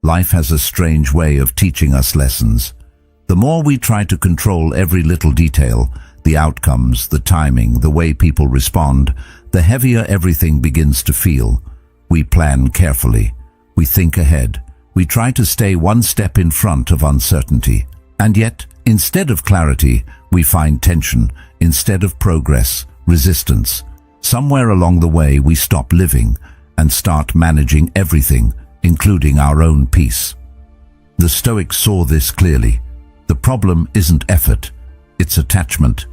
Life has a strange way of teaching us lessons. The more we try to control every little detail, the outcomes, the timing, the way people respond, the heavier everything begins to feel. We plan carefully. We think ahead. We try to stay one step in front of uncertainty. And yet, instead of clarity, we find tension. Instead of progress, resistance. Somewhere along the way, we stop living and start managing everything, including our own peace. The Stoics saw this clearly. The problem isn't effort, it's attachment.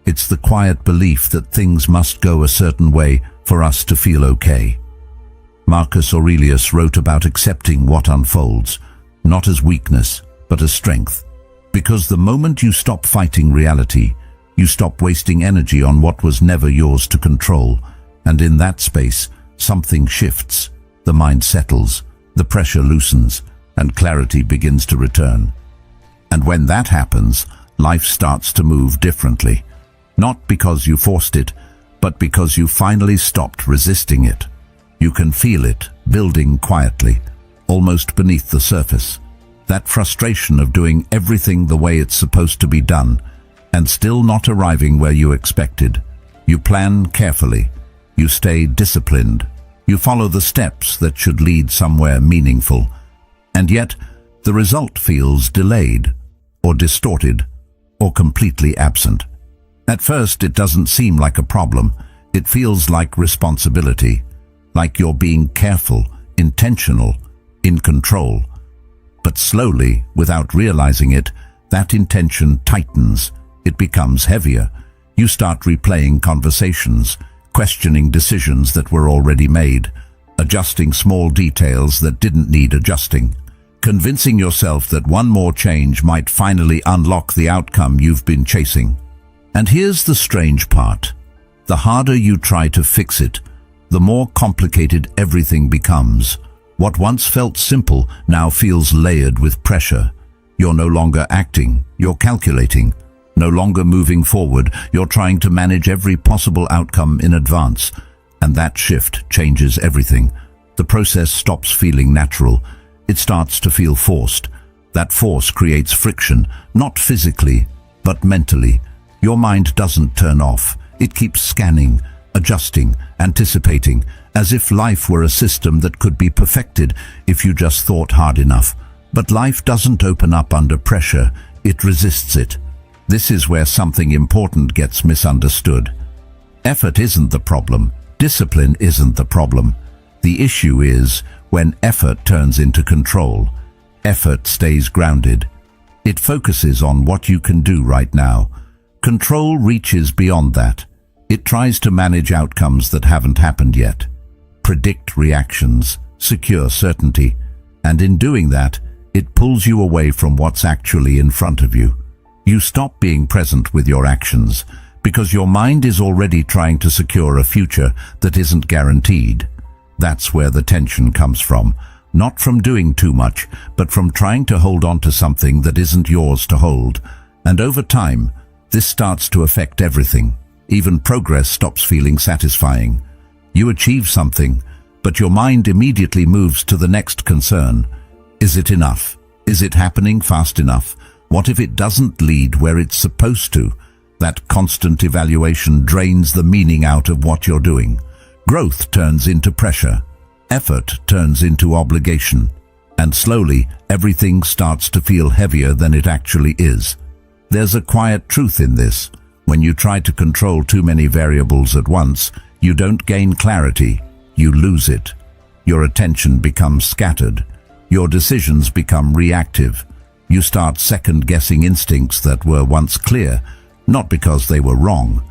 It's the quiet belief that things must go a certain way for us to feel okay. Marcus Aurelius wrote about accepting what unfolds, not as weakness, but as strength. Because the moment you stop fighting reality, you stop wasting energy on what was never yours to control, and in that space, something shifts. The mind settles, the pressure loosens, and clarity begins to return. And when that happens, life starts to move differently. Not because you forced it, but because you finally stopped resisting it. You can feel it building quietly, almost beneath the surface. That frustration of doing everything the way it's supposed to be done, and still not arriving where you expected. You plan carefully. You stay disciplined. You follow the steps that should lead somewhere meaningful. And yet, the result feels delayed, or distorted, or completely absent. At first, it doesn't seem like a problem. It feels like responsibility, like you're being careful, intentional, in control. But slowly, without realizing it, that intention tightens. It becomes heavier. You start replaying conversations, questioning decisions that were already made, adjusting small details that didn't need adjusting, convincing yourself that one more change might finally unlock the outcome you've been chasing. And here's the strange part. The harder you try to fix it, the more complicated everything becomes. What once felt simple now feels layered with pressure. You're no longer acting, you're calculating. No longer moving forward, you're trying to manage every possible outcome in advance. And that shift changes everything. The process stops feeling natural. It starts to feel forced. That force creates friction, not physically, but mentally. Your mind doesn't turn off. It keeps scanning, adjusting, anticipating, as if life were a system that could be perfected if you just thought hard enough. But life doesn't open up under pressure. It resists it. This is where something important gets misunderstood. Effort isn't the problem. Discipline isn't the problem. The issue is when effort turns into control. Effort stays grounded. It focuses on what you can do right now. Control reaches beyond that. It tries to manage outcomes that haven't happened yet, predict reactions, secure certainty, and in doing that, it pulls you away from what's actually in front of you. You stop being present with your actions because your mind is already trying to secure a future that isn't guaranteed. That's where the tension comes from, not from doing too much, but from trying to hold on to something that isn't yours to hold. And over time, this starts to affect everything. Even progress stops feeling satisfying. You achieve something, but your mind immediately moves to the next concern. Is it enough? Is it happening fast enough? What if it doesn't lead where it's supposed to? That constant evaluation drains the meaning out of what you're doing. Growth turns into pressure. Effort turns into obligation. And slowly, everything starts to feel heavier than it actually is. There's a quiet truth in this. When you try to control too many variables at once, you don't gain clarity, you lose it. Your attention becomes scattered. Your decisions become reactive. You start second-guessing instincts that were once clear, not because they were wrong,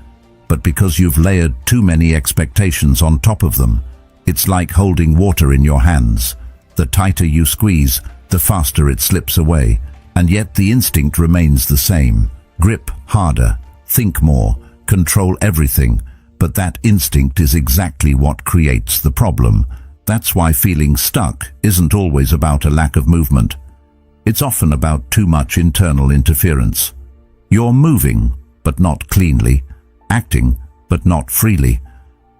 but because you've layered too many expectations on top of them. It's like holding water in your hands. The tighter you squeeze, the faster it slips away, and yet the instinct remains the same. Grip harder, think more, control everything, but that instinct is exactly what creates the problem. That's why feeling stuck isn't always about a lack of movement. It's often about too much internal interference. You're moving, but not cleanly, acting, but not freely.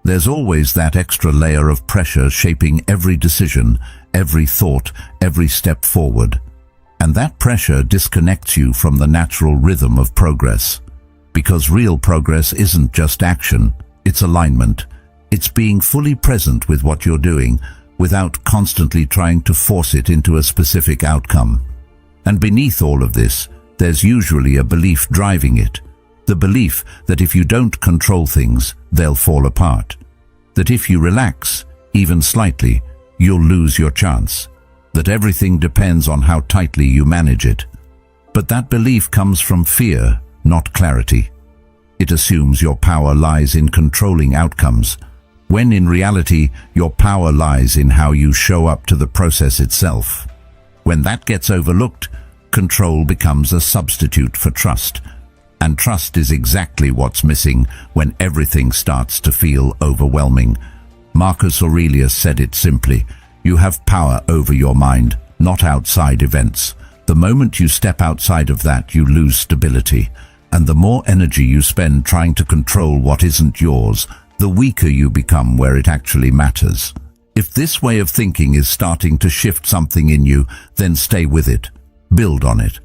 There's always that extra layer of pressure shaping every decision, every thought, every step forward. And that pressure disconnects you from the natural rhythm of progress. Because real progress isn't just action, it's alignment. It's being fully present with what you're doing, without constantly trying to force it into a specific outcome. And beneath all of this, there's usually a belief driving it. The belief that if you don't control things, they'll fall apart. That if you relax, even slightly, you'll lose your chance. That everything depends on how tightly you manage it. But that belief comes from fear, not clarity. It assumes your power lies in controlling outcomes, when in reality, your power lies in how you show up to the process itself. When that gets overlooked, control becomes a substitute for trust. And trust is exactly what's missing when everything starts to feel overwhelming. Marcus Aurelius said it simply: you have power over your mind, not outside events. The moment you step outside of that, you lose stability. And the more energy you spend trying to control what isn't yours, the weaker you become where it actually matters. If this way of thinking is starting to shift something in you, then stay with it. Build on it.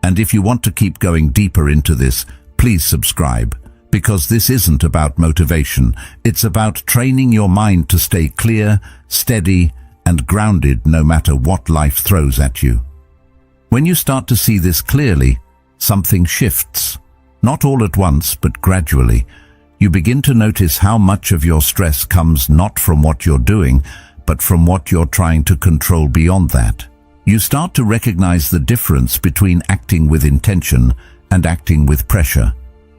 And if you want to keep going deeper into this, please subscribe, because this isn't about motivation. It's about training your mind to stay clear, steady, and grounded no matter what life throws at you. When you start to see this clearly, something shifts. Not all at once, but gradually. You begin to notice how much of your stress comes not from what you're doing, but from what you're trying to control beyond that. You start to recognize the difference between acting with intention and acting with pressure.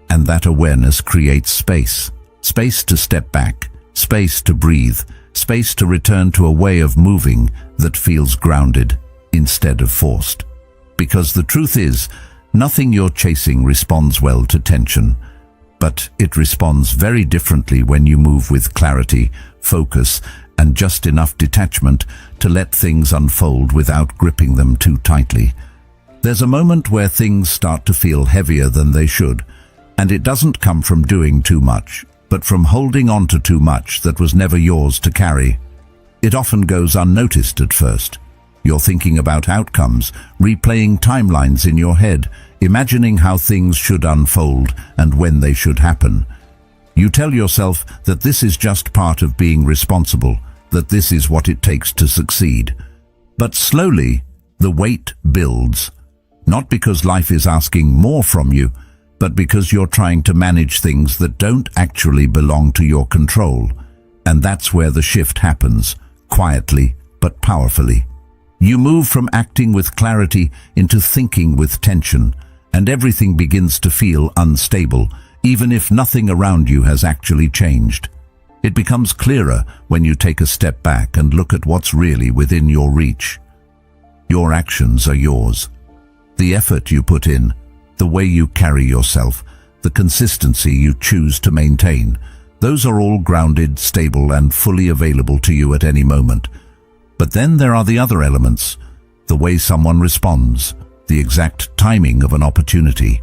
And that awareness creates space. Space to step back, space to breathe, space to return to a way of moving that feels grounded instead of forced. Because the truth is, nothing you're chasing responds well to tension. But it responds very differently when you move with clarity, focus, and just enough detachment to let things unfold without gripping them too tightly. There's a moment where things start to feel heavier than they should, and it doesn't come from doing too much, but from holding on to too much that was never yours to carry. It often goes unnoticed at first. You're thinking about outcomes, replaying timelines in your head, imagining how things should unfold and when they should happen. You tell yourself that this is just part of being responsible, that this is what it takes to succeed. But slowly, the weight builds. Not because life is asking more from you, but because you're trying to manage things that don't actually belong to your control. And that's where the shift happens, quietly but powerfully. You move from acting with clarity into thinking with tension, and everything begins to feel unstable, even if nothing around you has actually changed. It becomes clearer when you take a step back and look at what's really within your reach. Your actions are yours. The effort you put in, the way you carry yourself, the consistency you choose to maintain, those are all grounded, stable, and fully available to you at any moment. But then there are the other elements: the way someone responds, the exact timing of an opportunity,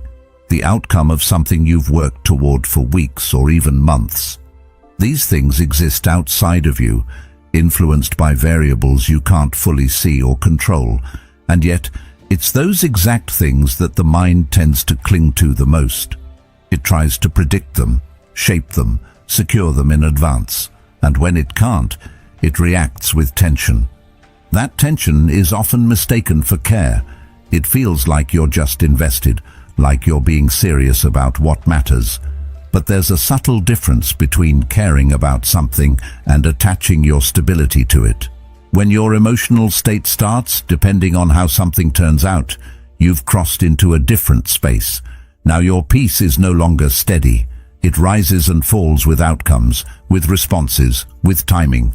the outcome of something you've worked toward for weeks or even months. These things exist outside of you, influenced by variables you can't fully see or control, and yet it's those exact things that the mind tends to cling to the most. It tries to predict them, shape them, secure them in advance, and when it can't, it reacts with tension. That tension is often mistaken for care. It feels like you're just invested, like you're being serious about what matters. But there's a subtle difference between caring about something and attaching your stability to it. When your emotional state starts, depending on how something turns out, you've crossed into a different space. Now your peace is no longer steady. It rises and falls with outcomes, with responses, with timing.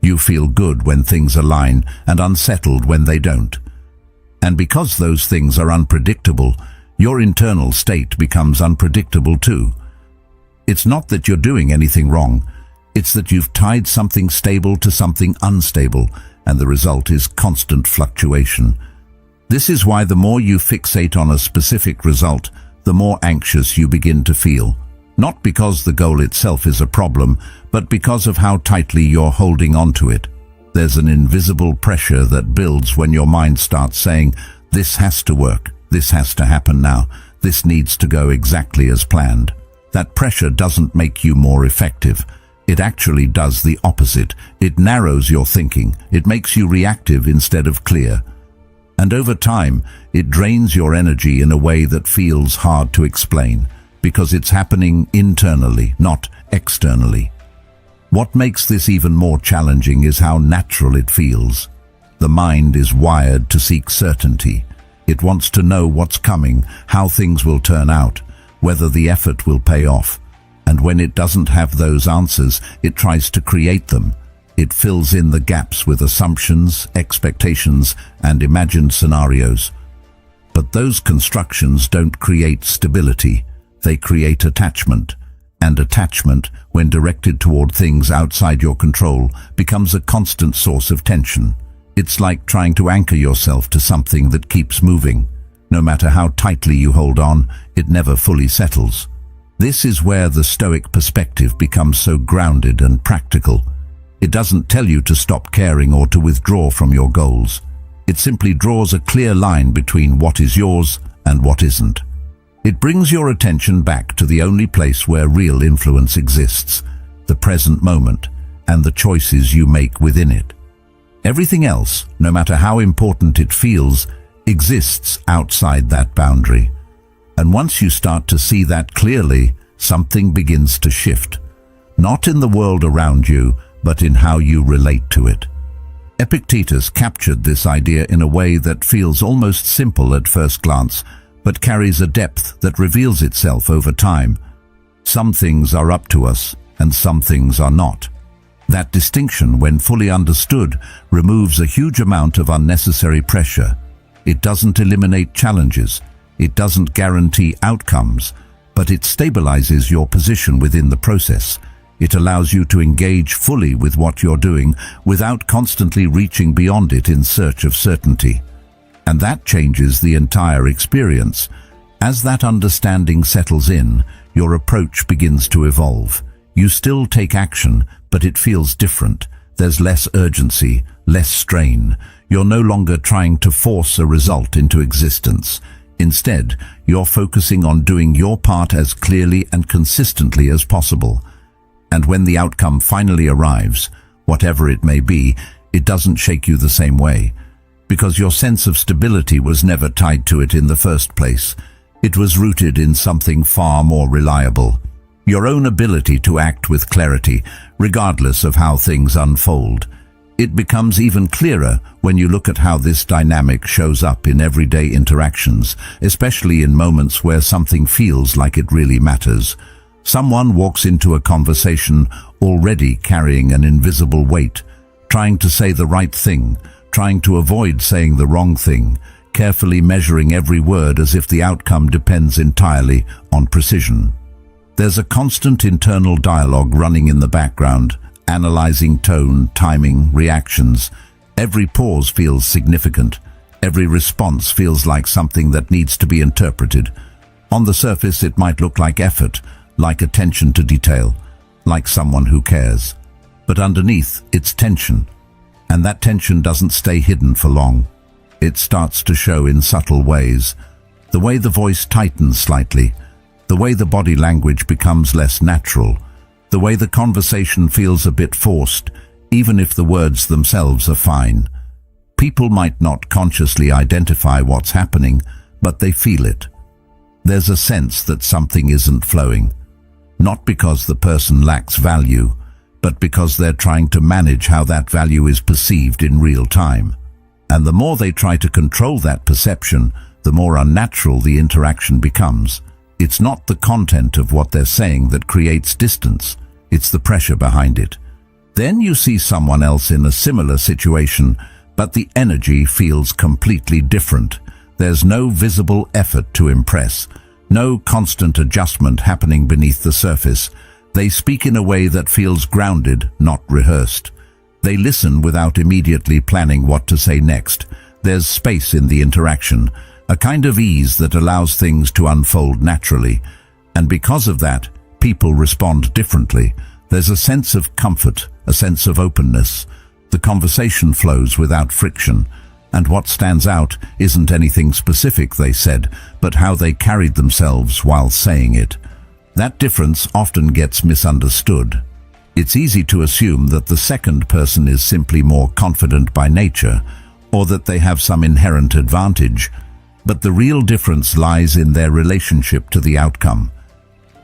You feel good when things align and unsettled when they don't. And because those things are unpredictable, your internal state becomes unpredictable too. It's not that you're doing anything wrong. It's that you've tied something stable to something unstable, and the result is constant fluctuation. This is why the more you fixate on a specific result, the more anxious you begin to feel. Not because the goal itself is a problem, but because of how tightly you're holding on to it. There's an invisible pressure that builds when your mind starts saying, "This has to work, this has to happen now, this needs to go exactly as planned." That pressure doesn't make you more effective. It actually does the opposite. It narrows your thinking. It makes you reactive instead of clear. And over time, it drains your energy in a way that feels hard to explain, because it's happening internally, not externally. What makes this even more challenging is how natural it feels. The mind is wired to seek certainty. It wants to know what's coming, how things will turn out, whether the effort will pay off. And when it doesn't have those answers, it tries to create them. It fills in the gaps with assumptions, expectations, and imagined scenarios. But those constructions don't create stability. They create attachment. And attachment, when directed toward things outside your control, becomes a constant source of tension. It's like trying to anchor yourself to something that keeps moving. No matter how tightly you hold on, it never fully settles. This is where the Stoic perspective becomes so grounded and practical. It doesn't tell you to stop caring or to withdraw from your goals. It simply draws a clear line between what is yours and what isn't. It brings your attention back to the only place where real influence exists, the present moment, and the choices you make within it. Everything else, no matter how important it feels, exists outside that boundary. And once you start to see that clearly, something begins to shift. Not in the world around you, but in how you relate to it. Epictetus captured this idea in a way that feels almost simple at first glance, but carries a depth that reveals itself over time. Some things are up to us, and some things are not. That distinction, when fully understood, removes a huge amount of unnecessary pressure. It doesn't eliminate challenges. It doesn't guarantee outcomes, but it stabilizes your position within the process. It allows you to engage fully with what you're doing without constantly reaching beyond it in search of certainty. And that changes the entire experience. As that understanding settles in, your approach begins to evolve. You still take action, but it feels different. There's less urgency, less strain. You're no longer trying to force a result into existence. Instead, you're focusing on doing your part as clearly and consistently as possible. And when the outcome finally arrives, whatever it may be, it doesn't shake you the same way. Because your sense of stability was never tied to it in the first place. It was rooted in something far more reliable. Your own ability to act with clarity, regardless of how things unfold. It becomes even clearer when you look at how this dynamic shows up in everyday interactions, especially in moments where something feels like it really matters. Someone walks into a conversation already carrying an invisible weight, trying to say the right thing, trying to avoid saying the wrong thing, carefully measuring every word as if the outcome depends entirely on precision. There's a constant internal dialogue running in the background, analyzing tone, timing, reactions. Every pause feels significant. Every response feels like something that needs to be interpreted. On the surface, it might look like effort, like attention to detail, like someone who cares. But underneath, it's tension. And that tension doesn't stay hidden for long. It starts to show in subtle ways. The way the voice tightens slightly, the way the body language becomes less natural, the way the conversation feels a bit forced, even if the words themselves are fine. People might not consciously identify what's happening, but they feel it. There's a sense that something isn't flowing. Not because the person lacks value, but because they're trying to manage how that value is perceived in real time. And the more they try to control that perception, the more unnatural the interaction becomes. It's not the content of what they're saying that creates distance, it's the pressure behind it. Then you see someone else in a similar situation, but the energy feels completely different. There's no visible effort to impress, no constant adjustment happening beneath the surface. They speak in a way that feels grounded, not rehearsed. They listen without immediately planning what to say next. There's space in the interaction, a kind of ease that allows things to unfold naturally. And because of that, people respond differently. There's a sense of comfort, a sense of openness, The conversation flows without friction, and what stands out isn't anything specific they said, but how they carried themselves while saying it. That difference often gets misunderstood. It's easy to assume that the second person is simply more confident by nature, or that they have some inherent advantage, but the real difference lies in their relationship to the outcome.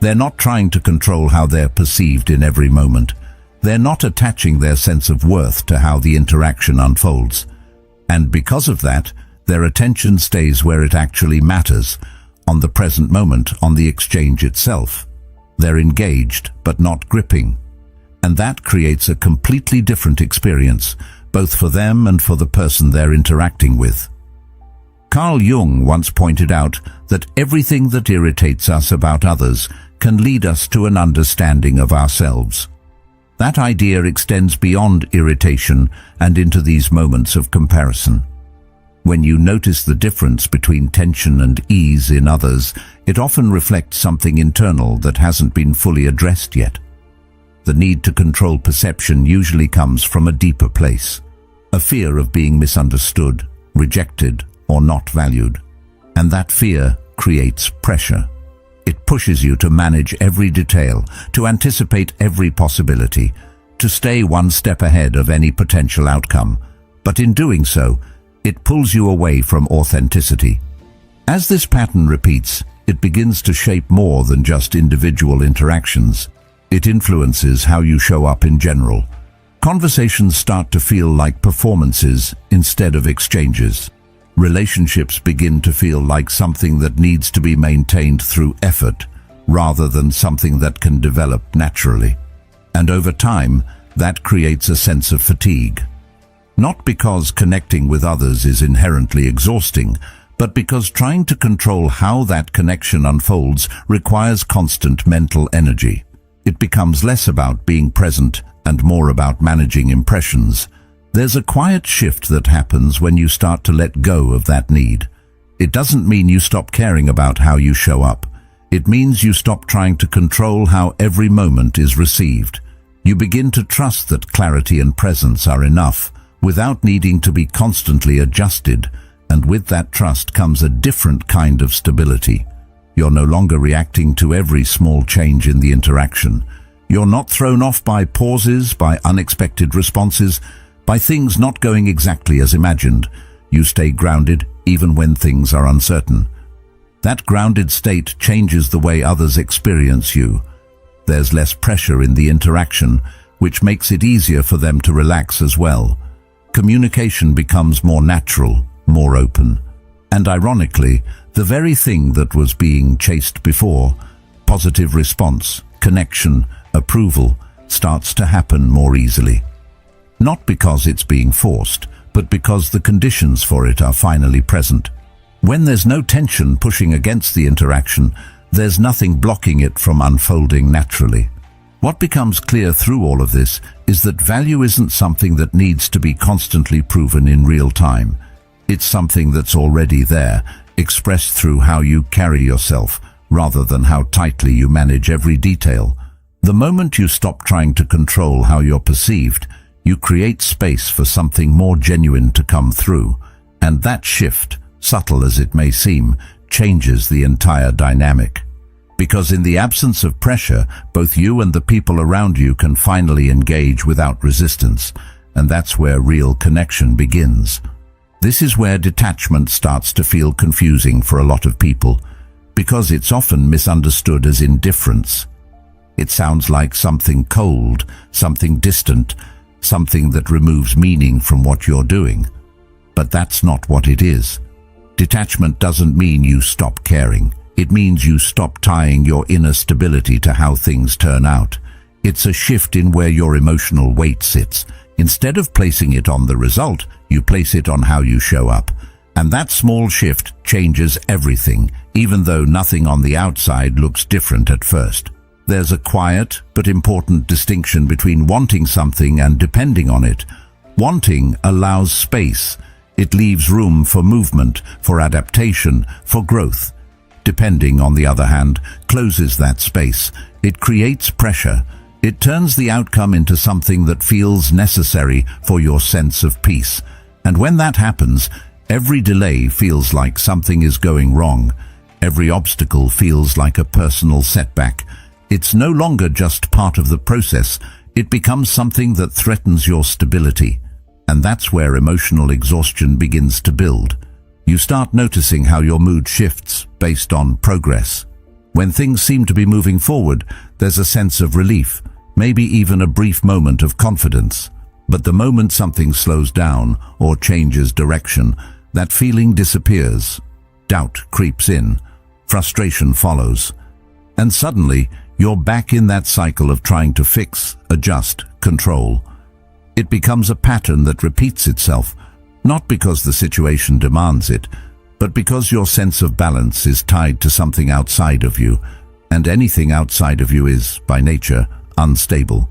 They're not trying to control how they're perceived in every moment. They're not attaching their sense of worth to how the interaction unfolds. And because of that, their attention stays where it actually matters, on the present moment, on the exchange itself. They're engaged, but not gripping. And that creates a completely different experience, both for them and for the person they're interacting with. Carl Jung once pointed out that everything that irritates us about others can lead us to an understanding of ourselves. That idea extends beyond irritation and into these moments of comparison. When you notice the difference between tension and ease in others, it often reflects something internal that hasn't been fully addressed yet. The need to control perception usually comes from a deeper place, a fear of being misunderstood, rejected, or not valued. And that fear creates pressure. It pushes you to manage every detail, to anticipate every possibility, to stay one step ahead of any potential outcome. But in doing so, it pulls you away from authenticity. As this pattern repeats, it begins to shape more than just individual interactions. It influences how you show up in general. Conversations start to feel like performances instead of exchanges. Relationships begin to feel like something that needs to be maintained through effort, rather than something that can develop naturally. And over time, that creates a sense of fatigue. Not because connecting with others is inherently exhausting, but because trying to control how that connection unfolds requires constant mental energy. It becomes less about being present and more about managing impressions. There's a quiet shift that happens when you start to let go of that need. It doesn't mean you stop caring about how you show up. It means you stop trying to control how every moment is received. You begin to trust that clarity and presence are enough, without needing to be constantly adjusted, and with that trust comes a different kind of stability. You're no longer reacting to every small change in the interaction. You're not thrown off by pauses, by unexpected responses, by things not going exactly as imagined. You stay grounded even when things are uncertain. That grounded state changes the way others experience you. There's less pressure in the interaction, which makes it easier for them to relax as well. Communication becomes more natural, more open. And ironically, the very thing that was being chased before, positive response, connection, approval, starts to happen more easily. Not because it's being forced, but because the conditions for it are finally present. When there's no tension pushing against the interaction, there's nothing blocking it from unfolding naturally. What becomes clear through all of this is that value isn't something that needs to be constantly proven in real time. It's something that's already there, expressed through how you carry yourself, rather than how tightly you manage every detail. The moment you stop trying to control how you're perceived, you create space for something more genuine to come through. And that shift, subtle as it may seem, changes the entire dynamic. Because in the absence of pressure, both you and the people around you can finally engage without resistance, and that's where real connection begins. This is where detachment starts to feel confusing for a lot of people, because it's often misunderstood as indifference. It sounds like something cold, something distant, something that removes meaning from what you're doing. But that's not what it is. Detachment doesn't mean you stop caring. It means you stop tying your inner stability to how things turn out. It's a shift in where your emotional weight sits. Instead of placing it on the result, you place it on how you show up. And that small shift changes everything, even though nothing on the outside looks different at first. There's a quiet but important distinction between wanting something and depending on it. Wanting allows space. It leaves room for movement, for adaptation, for growth. Depending, on the other hand, closes that space. It creates pressure. It turns the outcome into something that feels necessary for your sense of peace. And when that happens, every delay feels like something is going wrong. Every obstacle feels like a personal setback. It's no longer just part of the process. It becomes something that threatens your stability. And that's where emotional exhaustion begins to build. You start noticing how your mood shifts based on progress. When things seem to be moving forward, there's a sense of relief, maybe even a brief moment of confidence. But the moment something slows down or changes direction, that feeling disappears. Doubt creeps in. Frustration follows. And suddenly, you're back in that cycle of trying to fix, adjust, control. It becomes a pattern that repeats itself, not because the situation demands it, but because your sense of balance is tied to something outside of you, and anything outside of you is, by nature, unstable.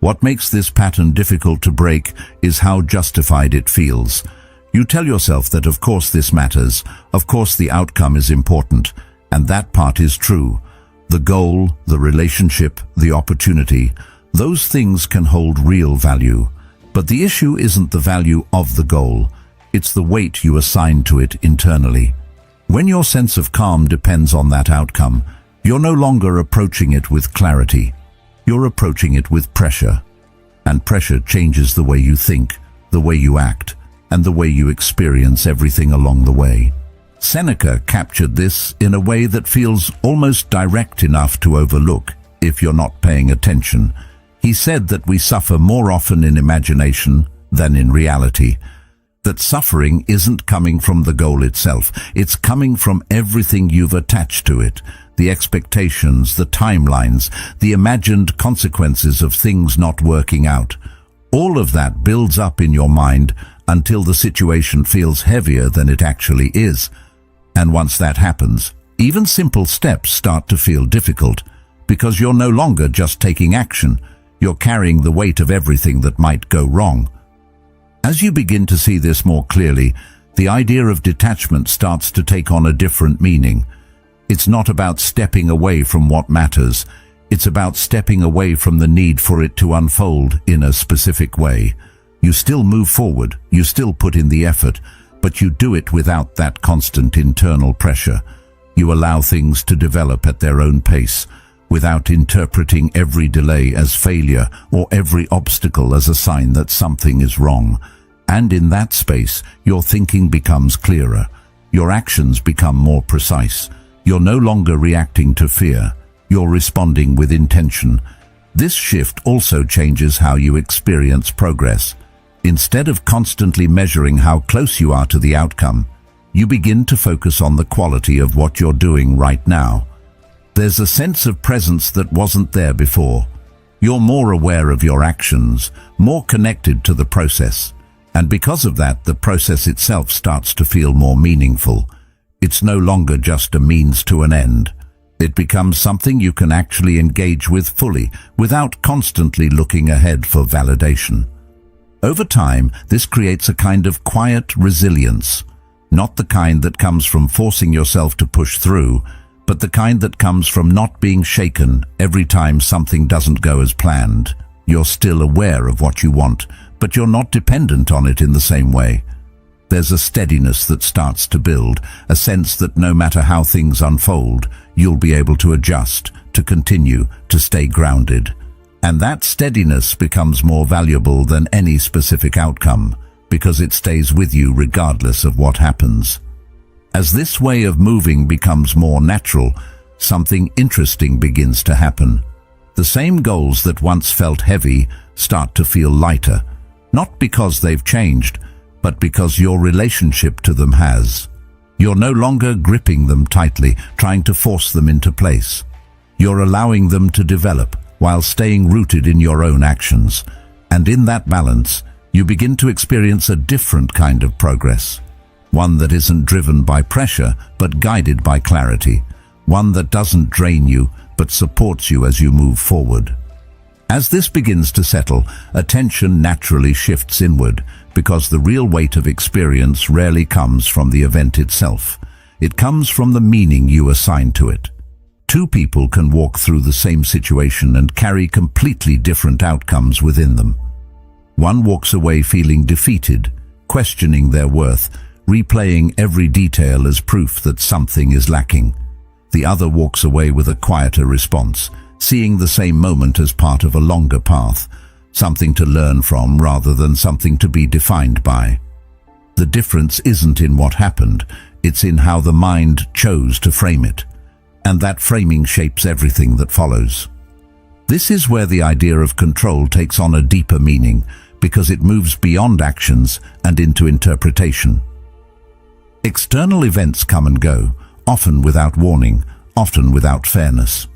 What makes this pattern difficult to break is how justified it feels. You tell yourself that of course this matters, of course the outcome is important, and that part is true. The goal, the relationship, the opportunity, those things can hold real value. But the issue isn't the value of the goal, it's the weight you assign to it internally. When your sense of calm depends on that outcome, you're no longer approaching it with clarity. You're approaching it with pressure. And pressure changes the way you think, the way you act, and the way you experience everything along the way. Seneca captured this in a way that feels almost direct enough to overlook if you're not paying attention. He said that we suffer more often in imagination than in reality. That suffering isn't coming from the goal itself, it's coming from everything you've attached to it. The expectations, the timelines, the imagined consequences of things not working out. All of that builds up in your mind until the situation feels heavier than it actually is. And once that happens, even simple steps start to feel difficult, because you're no longer just taking action, you're carrying the weight of everything that might go wrong. As you begin to see this more clearly, the idea of detachment starts to take on a different meaning. It's not about stepping away from what matters. It's about stepping away from the need for it to unfold in a specific way. You still move forward, you still put in the effort, but you do it without that constant internal pressure. You allow things to develop at their own pace, without interpreting every delay as failure or every obstacle as a sign that something is wrong. And in that space, your thinking becomes clearer. Your actions become more precise. You're no longer reacting to fear. You're responding with intention. This shift also changes how you experience progress. Instead of constantly measuring how close you are to the outcome, you begin to focus on the quality of what you're doing right now. There's a sense of presence that wasn't there before. You're more aware of your actions, more connected to the process. And because of that, the process itself starts to feel more meaningful. It's no longer just a means to an end. It becomes something you can actually engage with fully, without constantly looking ahead for validation. Over time, this creates a kind of quiet resilience, not the kind that comes from forcing yourself to push through, but the kind that comes from not being shaken every time something doesn't go as planned. You're still aware of what you want, but you're not dependent on it in the same way. There's a steadiness that starts to build, a sense that no matter how things unfold, you'll be able to adjust, to continue, to stay grounded. And that steadiness becomes more valuable than any specific outcome, because it stays with you regardless of what happens. As this way of moving becomes more natural, something interesting begins to happen. The same goals that once felt heavy start to feel lighter, not because they've changed, but because your relationship to them has. You're no longer gripping them tightly, trying to force them into place. You're allowing them to develop while staying rooted in your own actions. And in that balance, you begin to experience a different kind of progress. One that isn't driven by pressure, but guided by clarity. One that doesn't drain you, but supports you as you move forward. As this begins to settle, attention naturally shifts inward, because the real weight of experience rarely comes from the event itself. It comes from the meaning you assign to it. Two people can walk through the same situation and carry completely different outcomes within them. One walks away feeling defeated, questioning their worth, replaying every detail as proof that something is lacking. The other walks away with a quieter response, seeing the same moment as part of a longer path, something to learn from rather than something to be defined by. The difference isn't in what happened, it's in how the mind chose to frame it. And that framing shapes everything that follows. This is where the idea of control takes on a deeper meaning, because it moves beyond actions and into interpretation. External events come and go, often without warning, often without fairness.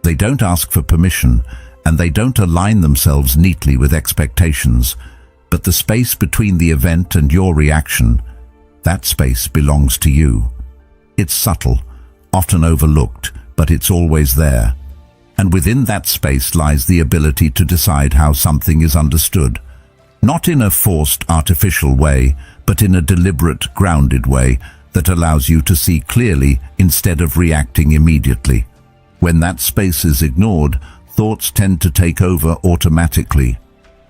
They don't ask for permission, and they don't align themselves neatly with expectations, but the space between the event and your reaction, that space belongs to you. It's subtle, often overlooked, but it's always there. And within that space lies the ability to decide how something is understood. Not in a forced, artificial way, but in a deliberate, grounded way that allows you to see clearly instead of reacting immediately. When that space is ignored, thoughts tend to take over automatically.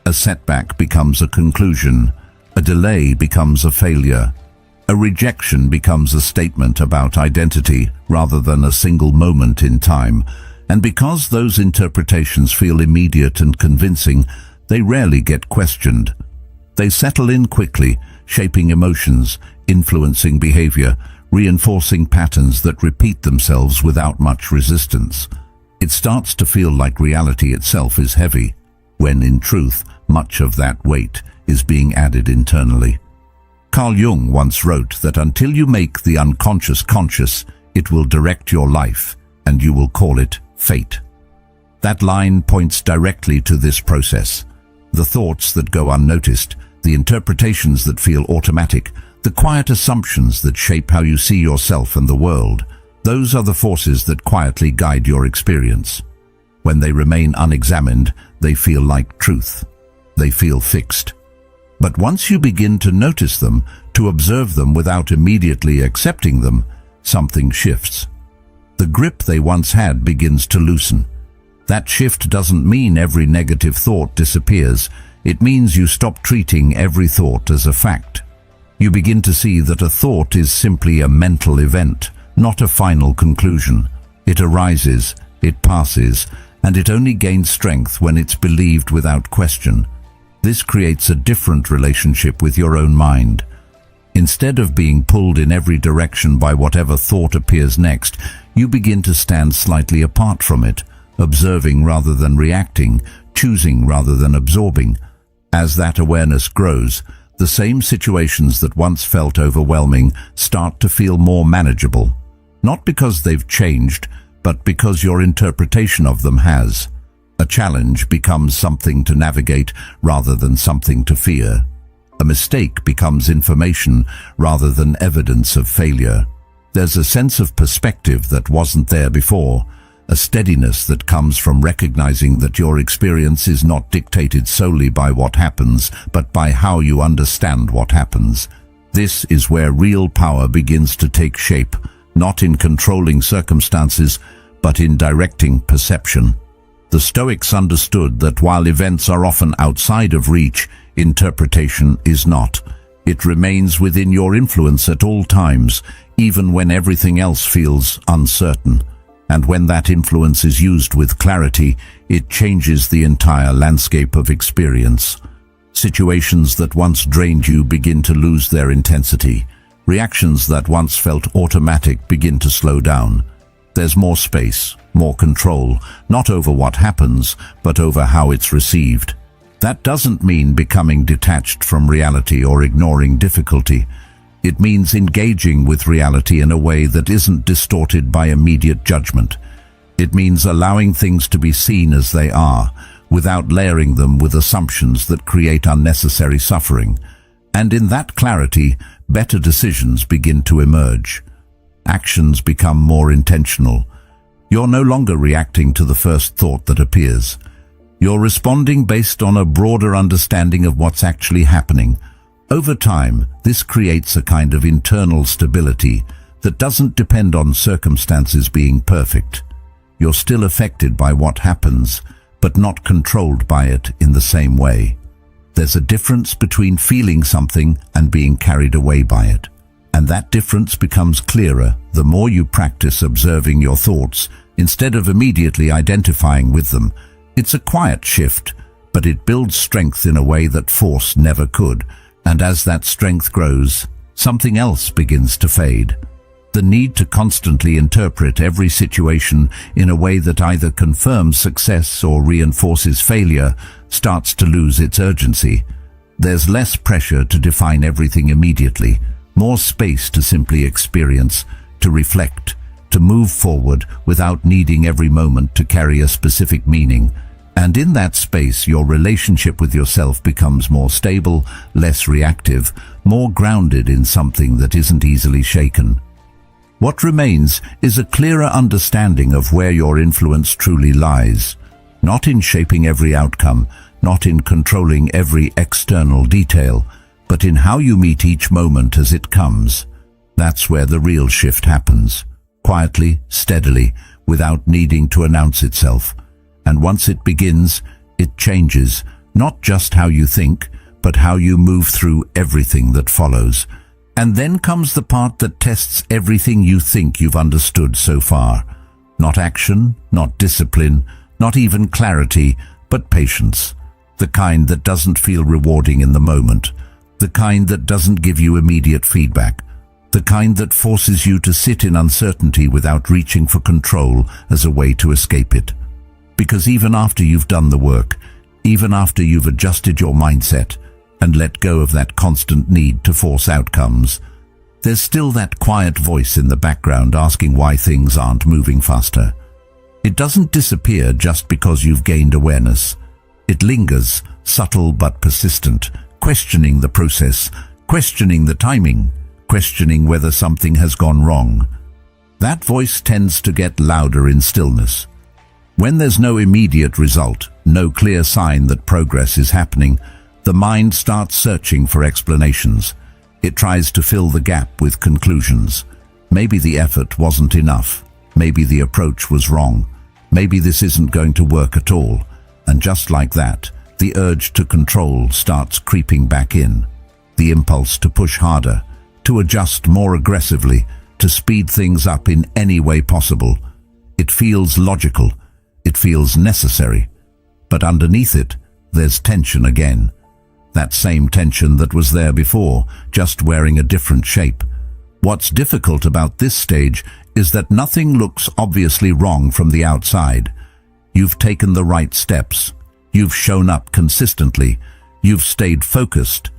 A setback becomes a conclusion. A delay becomes a failure. A rejection becomes a statement about identity rather than a single moment in time. And because those interpretations feel immediate and convincing, they rarely get questioned. They settle in quickly, shaping emotions, influencing behavior, reinforcing patterns that repeat themselves without much resistance. It starts to feel like reality itself is heavy, when in truth, much of that weight is being added internally. Carl Jung once wrote that until you make the unconscious conscious, it will direct your life, and you will call it fate. That line points directly to this process. The thoughts that go unnoticed, the interpretations that feel automatic, the quiet assumptions that shape how you see yourself and the world, those are the forces that quietly guide your experience. When they remain unexamined, they feel like truth. They feel fixed. But once you begin to notice them, to observe them without immediately accepting them, something shifts. The grip they once had begins to loosen. That shift doesn't mean every negative thought disappears. It means you stop treating every thought as a fact. You begin to see that a thought is simply a mental event, not a final conclusion. It arises, it passes, and it only gains strength when it's believed without question. This creates a different relationship with your own mind. Instead of being pulled in every direction by whatever thought appears next, you begin to stand slightly apart from it, observing rather than reacting, choosing rather than absorbing. As that awareness grows, the same situations that once felt overwhelming start to feel more manageable. Not because they've changed, but because your interpretation of them has. A challenge becomes something to navigate rather than something to fear. A mistake becomes information rather than evidence of failure. There's a sense of perspective that wasn't there before, a steadiness that comes from recognizing that your experience is not dictated solely by what happens, but by how you understand what happens. This is where real power begins to take shape, not in controlling circumstances, but in directing perception. The Stoics understood that while events are often outside of reach, interpretation is not. It remains within your influence at all times, even when everything else feels uncertain. And when that influence is used with clarity, it changes the entire landscape of experience. Situations that once drained you begin to lose their intensity. Reactions that once felt automatic begin to slow down. There's more space, more control, not over what happens, but over how it's received. That doesn't mean becoming detached from reality or ignoring difficulty. It means engaging with reality in a way that isn't distorted by immediate judgment. It means allowing things to be seen as they are, without layering them with assumptions that create unnecessary suffering. And in that clarity, better decisions begin to emerge. Actions become more intentional. You're no longer reacting to the first thought that appears. You're responding based on a broader understanding of what's actually happening. Over time, this creates a kind of internal stability that doesn't depend on circumstances being perfect. you're still affected by what happens, but not controlled by it in the same way. There's a difference between feeling something and being carried away by it. And that difference becomes clearer the more you practice observing your thoughts instead of immediately identifying with them. It's a quiet shift, but it builds strength in a way that force never could. And as that strength grows, something else begins to fade. The need to constantly interpret every situation in a way that either confirms success or reinforces failure starts to lose its urgency. There's less pressure to define everything immediately, more space to simply experience, to reflect, to move forward without needing every moment to carry a specific meaning. And in that space, your relationship with yourself becomes more stable, less reactive, more grounded in something that isn't easily shaken. What remains is a clearer understanding of where your influence truly lies, not in shaping every outcome, not in controlling every external detail, but in how you meet each moment as it comes. That's where the real shift happens, quietly, steadily, without needing to announce itself. And once it begins, it changes, not just how you think, but how you move through everything that follows. And then comes the part that tests everything you think you've understood so far. Not action, not discipline, not even clarity, but patience. The kind that doesn't feel rewarding in the moment. The kind that doesn't give you immediate feedback. The kind that forces you to sit in uncertainty without reaching for control as a way to escape it. Because even after you've done the work, even after you've adjusted your mindset and let go of that constant need to force outcomes, there's still that quiet voice in the background asking why things aren't moving faster. It doesn't disappear just because you've gained awareness. It lingers, subtle but persistent, questioning the process, questioning the timing, questioning whether something has gone wrong. That voice tends to get louder in stillness. When there's no immediate result, no clear sign that progress is happening, the mind starts searching for explanations. It tries to fill the gap with conclusions. Maybe the effort wasn't enough. Maybe the approach was wrong. Maybe this isn't going to work at all. And just like that, the urge to control starts creeping back in. The impulse to push harder, to adjust more aggressively, to speed things up in any way possible. It feels logical. It feels necessary. But underneath it, there's tension again. That same tension that was there before, just wearing a different shape. What's difficult about this stage is that nothing looks obviously wrong from the outside. You've taken the right steps. You've shown up consistently. You've stayed focused.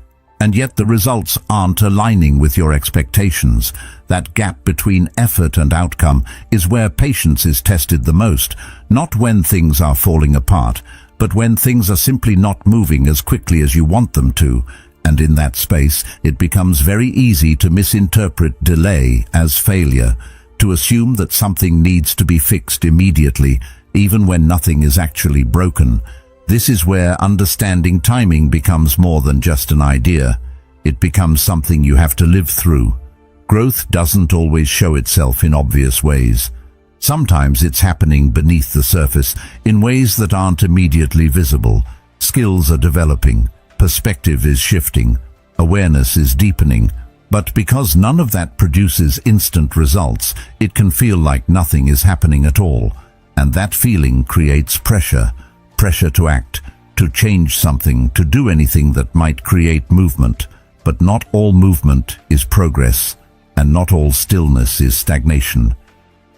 And yet the results aren't aligning with your expectations. That gap between effort and outcome is where patience is tested the most, not when things are falling apart, but when things are simply not moving as quickly as you want them to. And in that space, it becomes very easy to misinterpret delay as failure, to assume that something needs to be fixed immediately, even when nothing is actually broken. This is where understanding timing becomes more than just an idea. It becomes something you have to live through. Growth doesn't always show itself in obvious ways. Sometimes it's happening beneath the surface in ways that aren't immediately visible. Skills are developing, perspective is shifting, awareness is deepening. But because none of that produces instant results, it can feel like nothing is happening at all. And that feeling creates pressure. Pressure to act, to change something, to do anything that might create movement. But not all movement is progress, and not all stillness is stagnation.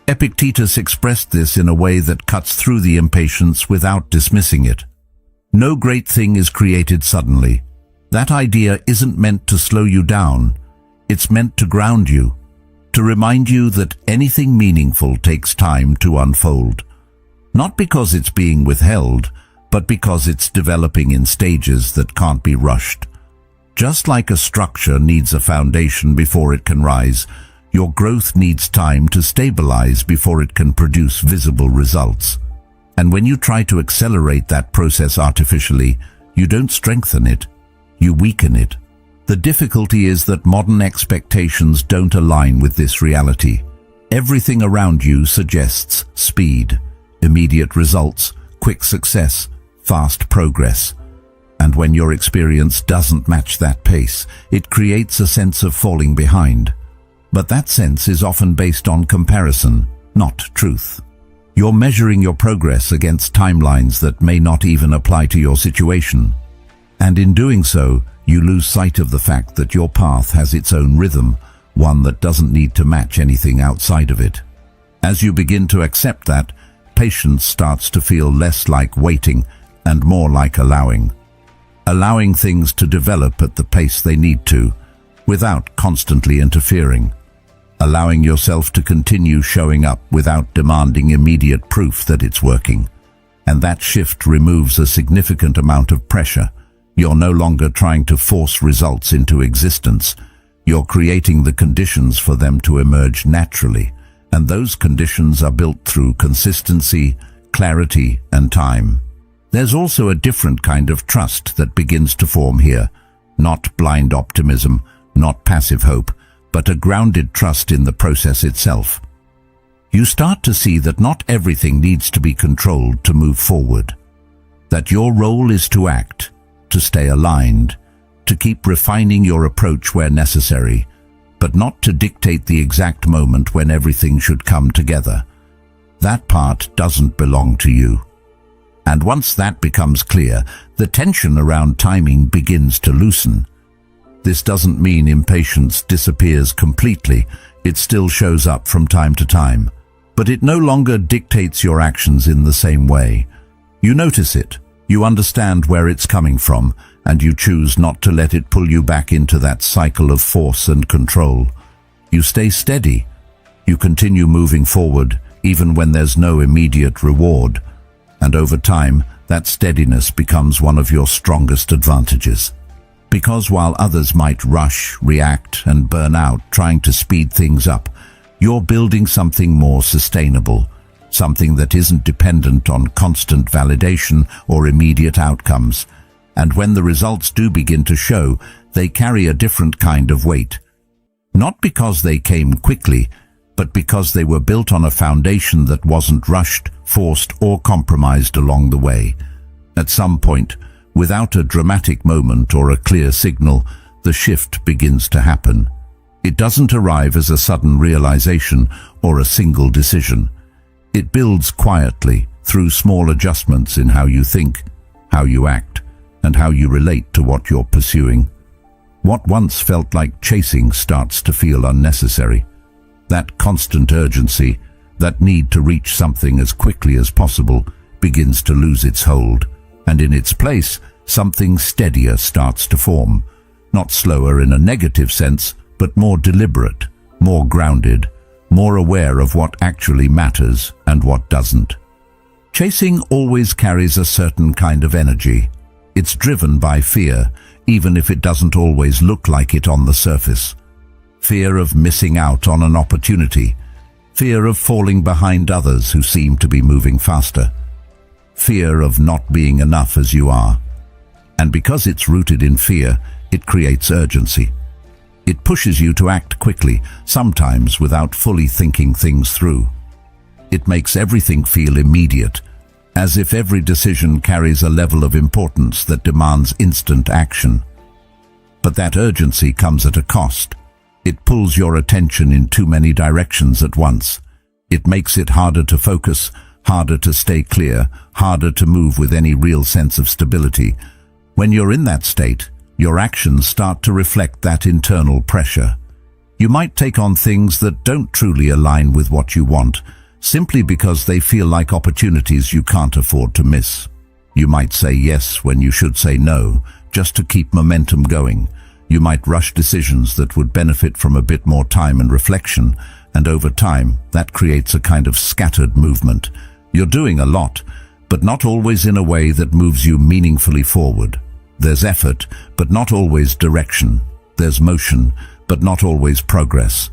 Epictetus expressed this in a way that cuts through the impatience without dismissing it. No great thing is created suddenly. That idea isn't meant to slow you down. It's meant to ground you, to remind you that anything meaningful takes time to unfold. Not because it's being withheld, but because it's developing in stages that can't be rushed. Just like a structure needs a foundation before it can rise, your growth needs time to stabilize before it can produce visible results. And when you try to accelerate that process artificially, you don't strengthen it, you weaken it. The difficulty is that modern expectations don't align with this reality. Everything around you suggests speed. immediate results, quick success, fast progress. And when your experience doesn't match that pace, it creates a sense of falling behind. But that sense is often based on comparison, not truth. You're measuring your progress against timelines that may not even apply to your situation. And in doing so, you lose sight of the fact that your path has its own rhythm, one that doesn't need to match anything outside of it. As you begin to accept that, patience starts to feel less like waiting and more like allowing. Allowing things to develop at the pace they need to, without constantly interfering. Allowing yourself to continue showing up without demanding immediate proof that it's working. And that shift removes a significant amount of pressure. You're no longer trying to force results into existence. You're creating the conditions for them to emerge naturally, and those conditions are built through consistency, clarity, and time. There's also a different kind of trust that begins to form here. Not blind optimism, not passive hope, but a grounded trust in the process itself. You start to see that not everything needs to be controlled to move forward. That your role is to act, to stay aligned, to keep refining your approach where necessary, but not to dictate the exact moment when everything should come together. That part doesn't belong to you. And once that becomes clear, the tension around timing begins to loosen. This doesn't mean impatience disappears completely. It still shows up from time to time, but it no longer dictates your actions in the same way. You notice it, you understand where it's coming from, and you choose not to let it pull you back into that cycle of force and control. You stay steady. You continue moving forward, even when there's no immediate reward. And over time, that steadiness becomes one of your strongest advantages. Because while others might rush, react, and burn out trying to speed things up, you're building something more sustainable, something that isn't dependent on constant validation or immediate outcomes. And when the results do begin to show, they carry a different kind of weight. Not because they came quickly, but because they were built on a foundation that wasn't rushed, forced, or compromised along the way. At some point, without a dramatic moment or a clear signal, the shift begins to happen. It doesn't arrive as a sudden realization or a single decision. It builds quietly through small adjustments in how you think, how you act, and how you relate to what you're pursuing. What once felt like chasing starts to feel unnecessary. That constant urgency, that need to reach something as quickly as possible, begins to lose its hold, and in its place, something steadier starts to form. Not slower in a negative sense, but more deliberate, more grounded, more aware of what actually matters and what doesn't. Chasing always carries a certain kind of energy. It's driven by fear, even if it doesn't always look like it on the surface. Fear of missing out on an opportunity. Fear of falling behind others who seem to be moving faster. Fear of not being enough as you are. And because it's rooted in fear, it creates urgency. It pushes you to act quickly, sometimes without fully thinking things through. It makes everything feel immediate, as if every decision carries a level of importance that demands instant action. But that urgency comes at a cost. It pulls your attention in too many directions at once. It makes it harder to focus, harder to stay clear, harder to move with any real sense of stability. When you're in that state, your actions start to reflect that internal pressure. You might take on things that don't truly align with what you want, simply because they feel like opportunities you can't afford to miss. You might say yes when you should say no, just to keep momentum going. You might rush decisions that would benefit from a bit more time and reflection, and over time, that creates a kind of scattered movement. You're doing a lot, but not always in a way that moves you meaningfully forward. There's effort, but not always direction. There's motion, but not always progress.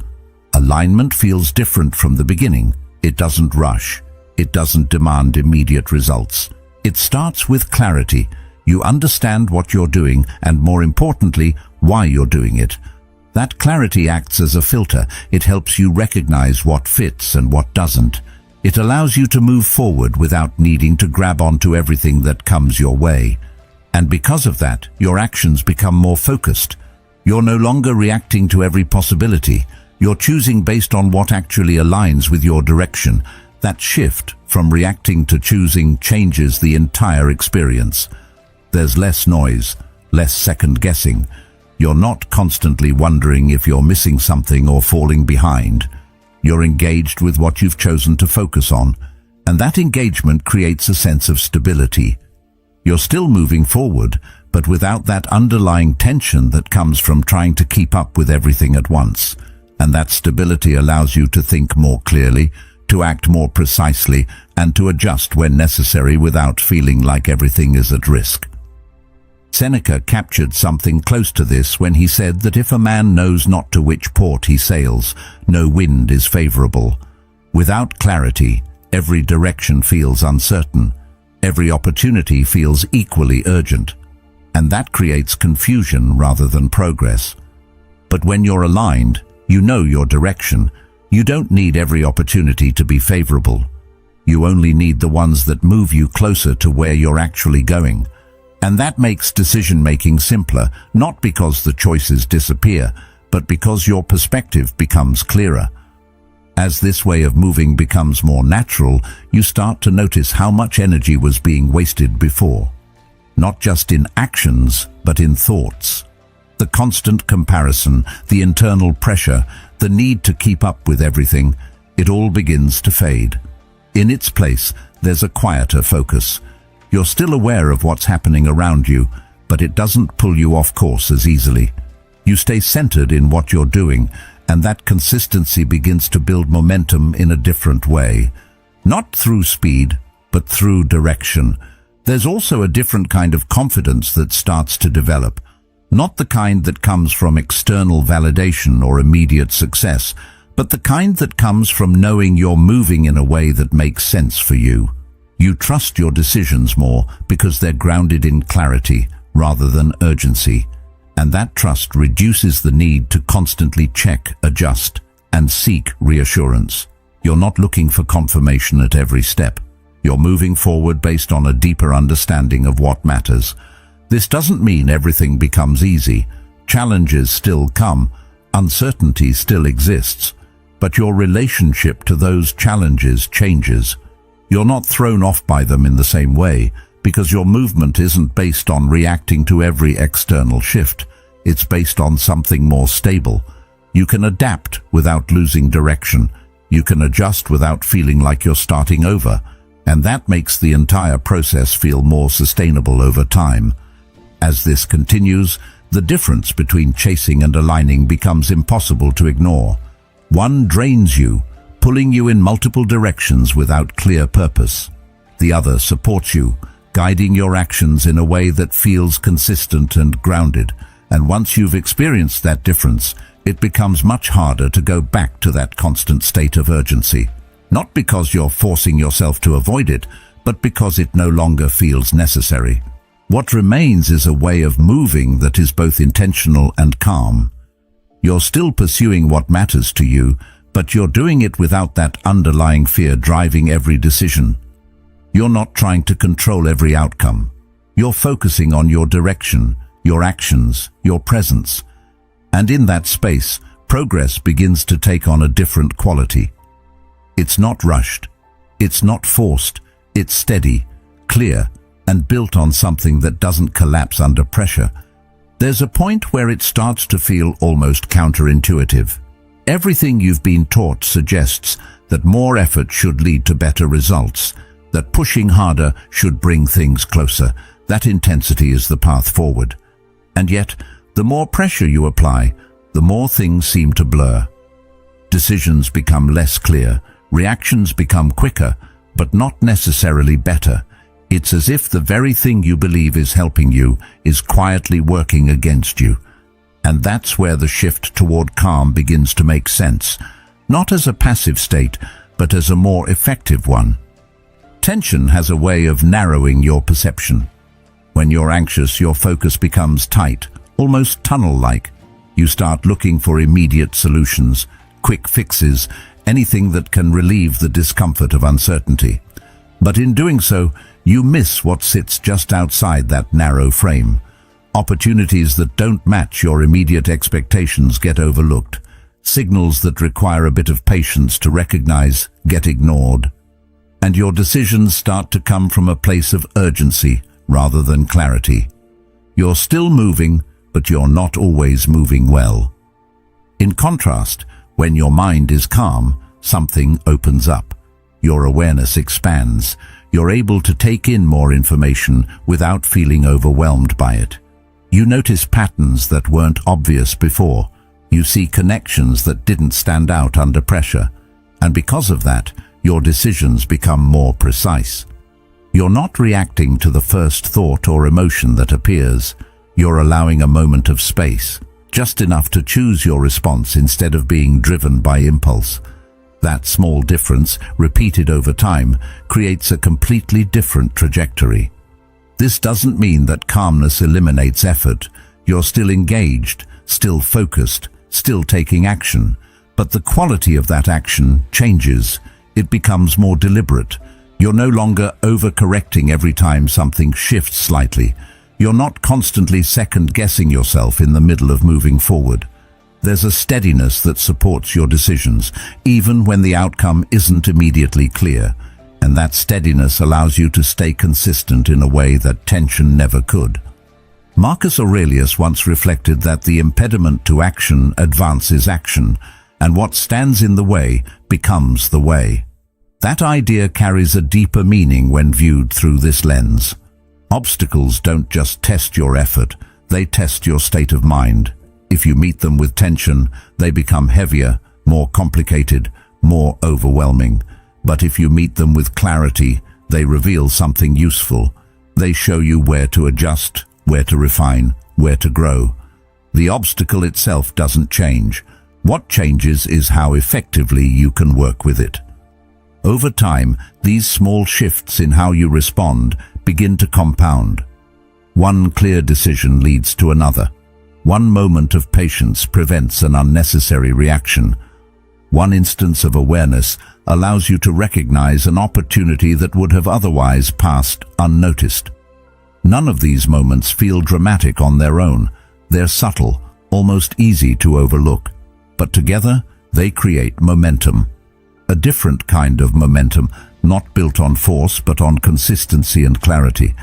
Alignment feels different from the beginning. It doesn't rush. It doesn't demand immediate results. It starts with clarity. You understand what you're doing, and more importantly, why you're doing it. That clarity acts as a filter. It helps you recognize what fits and what doesn't. It allows you to move forward without needing to grab onto everything that comes your way. And because of that, your actions become more focused. You're no longer reacting to every possibility. You're choosing based on what actually aligns with your direction. That shift from reacting to choosing changes the entire experience. There's less noise, less second-guessing. You're not constantly wondering if you're missing something or falling behind. You're engaged with what you've chosen to focus on, and that engagement creates a sense of stability. You're still moving forward, but without that underlying tension that comes from trying to keep up with everything at once. And that stability allows you to think more clearly, to act more precisely, and to adjust when necessary without feeling like everything is at risk. Seneca captured something close to this when he said that if a man knows not to which port he sails, no wind is favorable. Without clarity, every direction feels uncertain. Every opportunity feels equally urgent. And that creates confusion rather than progress. But when you're aligned, you know your direction. You don't need every opportunity to be favorable. You only need the ones that move you closer to where you're actually going. And that makes decision-making simpler, not because the choices disappear, but because your perspective becomes clearer. As this way of moving becomes more natural, you start to notice how much energy was being wasted before. Not just in actions, but in thoughts. The constant comparison, the internal pressure, the need to keep up with everything, it all begins to fade. In its place, there's a quieter focus. You're still aware of what's happening around you, but it doesn't pull you off course as easily. You stay centered in what you're doing, and that consistency begins to build momentum in a different way. Not through speed, but through direction. There's also a different kind of confidence that starts to develop. Not the kind that comes from external validation or immediate success, but the kind that comes from knowing you're moving in a way that makes sense for you. You trust your decisions more because they're grounded in clarity rather than urgency. And that trust reduces the need to constantly check, adjust, and seek reassurance. You're not looking for confirmation at every step. You're moving forward based on a deeper understanding of what matters. This doesn't mean everything becomes easy. Challenges still come. Uncertainty still exists. But your relationship to those challenges changes. You're not thrown off by them in the same way, because your movement isn't based on reacting to every external shift. It's based on something more stable. You can adapt without losing direction. You can adjust without feeling like you're starting over. And that makes the entire process feel more sustainable over time. As this continues, the difference between chasing and aligning becomes impossible to ignore. One drains you, pulling you in multiple directions without clear purpose. The other supports you, guiding your actions in a way that feels consistent and grounded. And once you've experienced that difference, it becomes much harder to go back to that constant state of urgency. Not because you're forcing yourself to avoid it, but because it no longer feels necessary. What remains is a way of moving that is both intentional and calm. You're still pursuing what matters to you, but you're doing it without that underlying fear driving every decision. You're not trying to control every outcome. You're focusing on your direction, your actions, your presence. And in that space, progress begins to take on a different quality. It's not rushed. It's not forced. It's steady, clear, and built on something that doesn't collapse under pressure. There's a point where it starts to feel almost counterintuitive. Everything you've been taught suggests that more effort should lead to better results, that pushing harder should bring things closer, that intensity is the path forward. And yet, the more pressure you apply, the more things seem to blur. Decisions become less clear, reactions become quicker, but not necessarily better. It's as if the very thing you believe is helping you is quietly working against you. And that's where the shift toward calm begins to make sense, not as a passive state, but as a more effective one. Tension has a way of narrowing your perception. When you're anxious, your focus becomes tight, almost tunnel-like. You start looking for immediate solutions, quick fixes, anything that can relieve the discomfort of uncertainty. But in doing so, you miss what sits just outside that narrow frame. Opportunities that don't match your immediate expectations get overlooked. Signals that require a bit of patience to recognize get ignored. And your decisions start to come from a place of urgency rather than clarity. You're still moving, but you're not always moving well. In contrast, when your mind is calm, something opens up. Your awareness expands. You're able to take in more information without feeling overwhelmed by it. You notice patterns that weren't obvious before. You see connections that didn't stand out under pressure. And because of that, your decisions become more precise. You're not reacting to the first thought or emotion that appears. You're allowing a moment of space, just enough to choose your response instead of being driven by impulse. That small difference, repeated over time, creates a completely different trajectory. This doesn't mean that calmness eliminates effort. You're still engaged, still focused, still taking action. But the quality of that action changes. It becomes more deliberate. You're no longer overcorrecting every time something shifts slightly. You're not constantly second-guessing yourself in the middle of moving forward. There's a steadiness that supports your decisions, even when the outcome isn't immediately clear. And that steadiness allows you to stay consistent in a way that tension never could. Marcus Aurelius once reflected that the impediment to action advances action, and what stands in the way becomes the way. That idea carries a deeper meaning when viewed through this lens. Obstacles don't just test your effort, they test your state of mind. If you meet them with tension, they become heavier, more complicated, more overwhelming. But if you meet them with clarity, they reveal something useful. They show you where to adjust, where to refine, where to grow. The obstacle itself doesn't change. What changes is how effectively you can work with it. Over time, these small shifts in how you respond begin to compound. One clear decision leads to another. One moment of patience prevents an unnecessary reaction. One instance of awareness allows you to recognize an opportunity that would have otherwise passed unnoticed. None of these moments feel dramatic on their own. They're subtle, almost easy to overlook. But together, they create momentum. A different kind of momentum, not built on force but on consistency and clarity.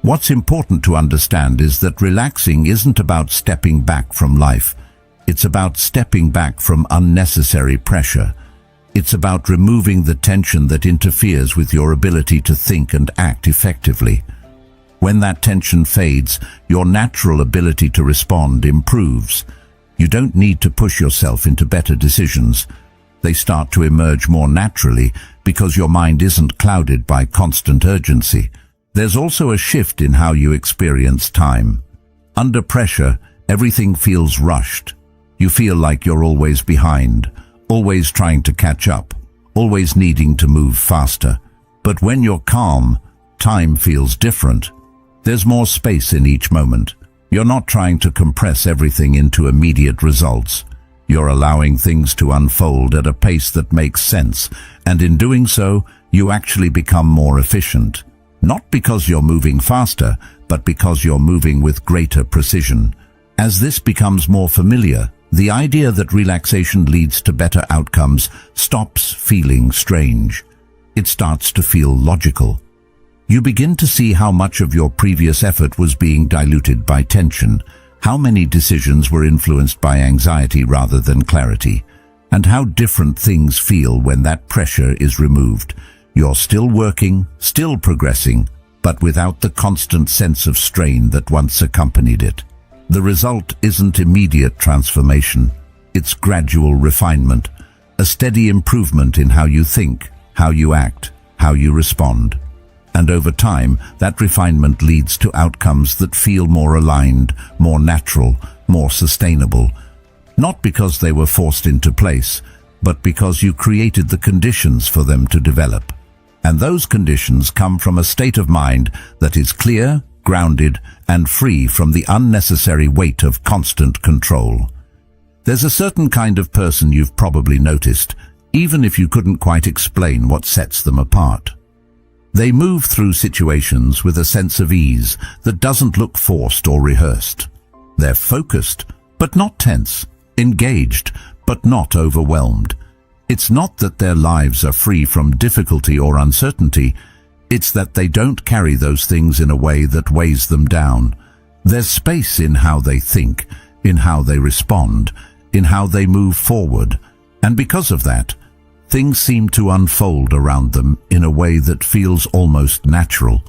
What's important to understand is that relaxing isn't about stepping back from life. It's about stepping back from unnecessary pressure. It's about removing the tension that interferes with your ability to think and act effectively. When that tension fades, your natural ability to respond improves. You don't need to push yourself into better decisions. They start to emerge more naturally because your mind isn't clouded by constant urgency. There's also a shift in how you experience time. Under pressure, everything feels rushed. You feel like you're always behind, always trying to catch up, always needing to move faster. But when you're calm, time feels different. There's more space in each moment. You're not trying to compress everything into immediate results. You're allowing things to unfold at a pace that makes sense, and in doing so, you actually become more efficient. Not because you're moving faster, but because you're moving with greater precision. As this becomes more familiar, the idea that relaxation leads to better outcomes stops feeling strange. It starts to feel logical. You begin to see how much of your previous effort was being diluted by tension, how many decisions were influenced by anxiety rather than clarity, and how different things feel when that pressure is removed. You're still working, still progressing, but without the constant sense of strain that once accompanied it. The result isn't immediate transformation. It's gradual refinement, a steady improvement in how you think, how you act, how you respond. And over time, that refinement leads to outcomes that feel more aligned, more natural, more sustainable. Not because they were forced into place, but because you created the conditions for them to develop. And those conditions come from a state of mind that is clear, grounded, and free from the unnecessary weight of constant control. There's a certain kind of person you've probably noticed, even if you couldn't quite explain what sets them apart. They move through situations with a sense of ease that doesn't look forced or rehearsed. They're focused, but not tense, engaged, but not overwhelmed. It's not that their lives are free from difficulty or uncertainty, it's that they don't carry those things in a way that weighs them down. There's space in how they think, in how they respond, in how they move forward, and because of that, things seem to unfold around them in a way that feels almost natural.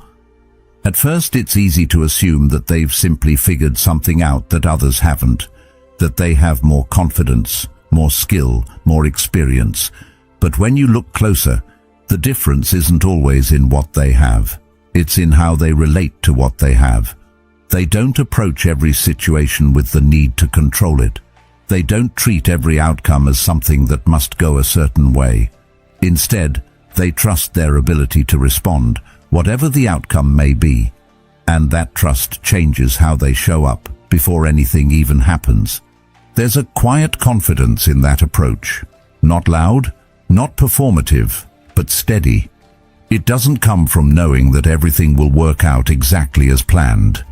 At first, it's easy to assume that they've simply figured something out that others haven't, that they have more confidence, more skill, more experience. But when you look closer, the difference isn't always in what they have. It's in how they relate to what they have. They don't approach every situation with the need to control it. They don't treat every outcome as something that must go a certain way. Instead, they trust their ability to respond, whatever the outcome may be. And that trust changes how they show up before anything even happens. There's a quiet confidence in that approach. Not loud, not performative, but steady. It doesn't come from knowing that everything will work out exactly as planned.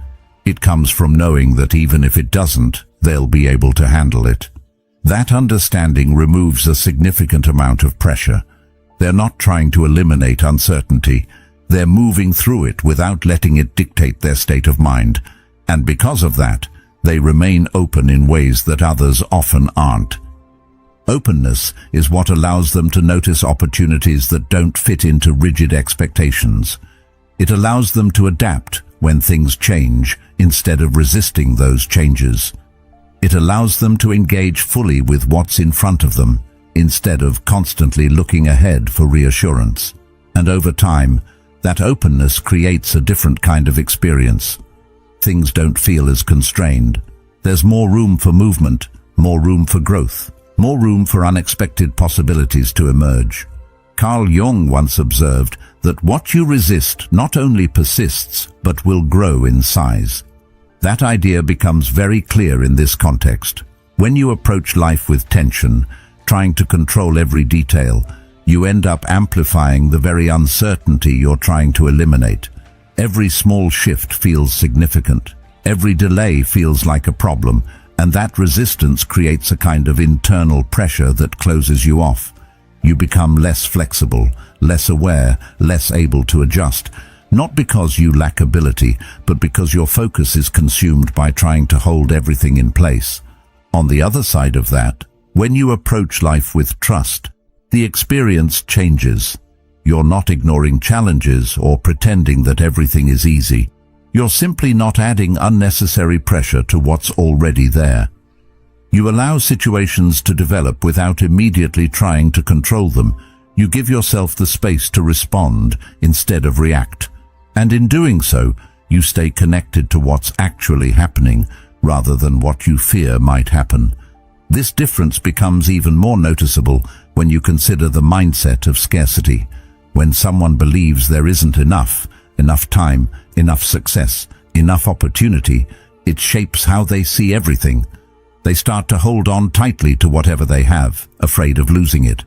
It comes from knowing that even if it doesn't, they'll be able to handle it. That understanding removes a significant amount of pressure. They're not trying to eliminate uncertainty. They're moving through it without letting it dictate their state of mind. And because of that, they remain open in ways that others often aren't. Openness is what allows them to notice opportunities that don't fit into rigid expectations. It allows them to adapt when things change instead of resisting those changes. It allows them to engage fully with what's in front of them instead of constantly looking ahead for reassurance. And over time, that openness creates a different kind of experience. Things don't feel as constrained. There's more room for movement, more room for growth, more room for unexpected possibilities to emerge. Carl Jung once observed that what you resist not only persists, but will grow in size. That idea becomes very clear in this context. When you approach life with tension, trying to control every detail, you end up amplifying the very uncertainty you're trying to eliminate. Every small shift feels significant. Every delay feels like a problem, and that resistance creates a kind of internal pressure that closes you off. You become less flexible, less aware, less able to adjust, not because you lack ability, but because your focus is consumed by trying to hold everything in place. On the other side of that, when you approach life with trust, the experience changes. You're not ignoring challenges or pretending that everything is easy. You're simply not adding unnecessary pressure to what's already there. You allow situations to develop without immediately trying to control them. You give yourself the space to respond instead of react. And in doing so, you stay connected to what's actually happening rather than what you fear might happen. This difference becomes even more noticeable when you consider the mindset of scarcity. When someone believes there isn't enough time, enough success, enough opportunity, it shapes how they see everything. They start to hold on tightly to whatever they have, afraid of losing it.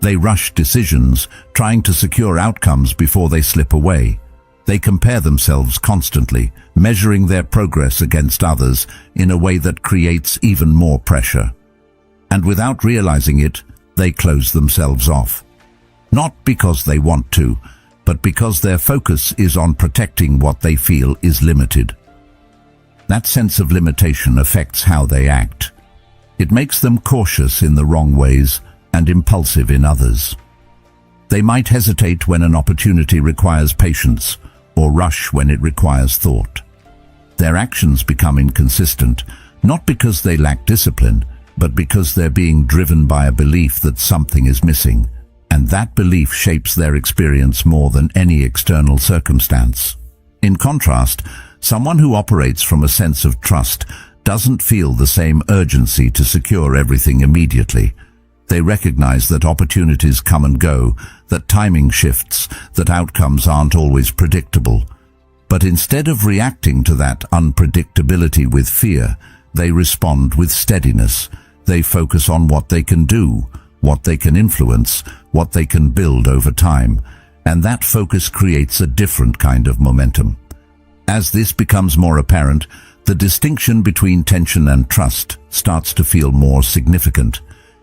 They rush decisions, trying to secure outcomes before they slip away. They compare themselves constantly, measuring their progress against others in a way that creates even more pressure. And without realizing it, they close themselves off. Not because they want to, but because their focus is on protecting what they feel is limited. That sense of limitation affects how they act. It makes them cautious in the wrong ways and impulsive in others. They might hesitate when an opportunity requires patience, or rush when it requires thought. Their actions become inconsistent, not because they lack discipline, but because they're being driven by a belief that something is missing, and that belief shapes their experience more than any external circumstance. In contrast, someone who operates from a sense of trust doesn't feel the same urgency to secure everything immediately. They recognize that opportunities come and go, that timing shifts, that outcomes aren't always predictable. But instead of reacting to that unpredictability with fear, they respond with steadiness. They focus on what they can do, what they can influence, what they can build over time, and that focus creates a different kind of momentum. As this becomes more apparent, the distinction between tension and trust starts to feel more significant.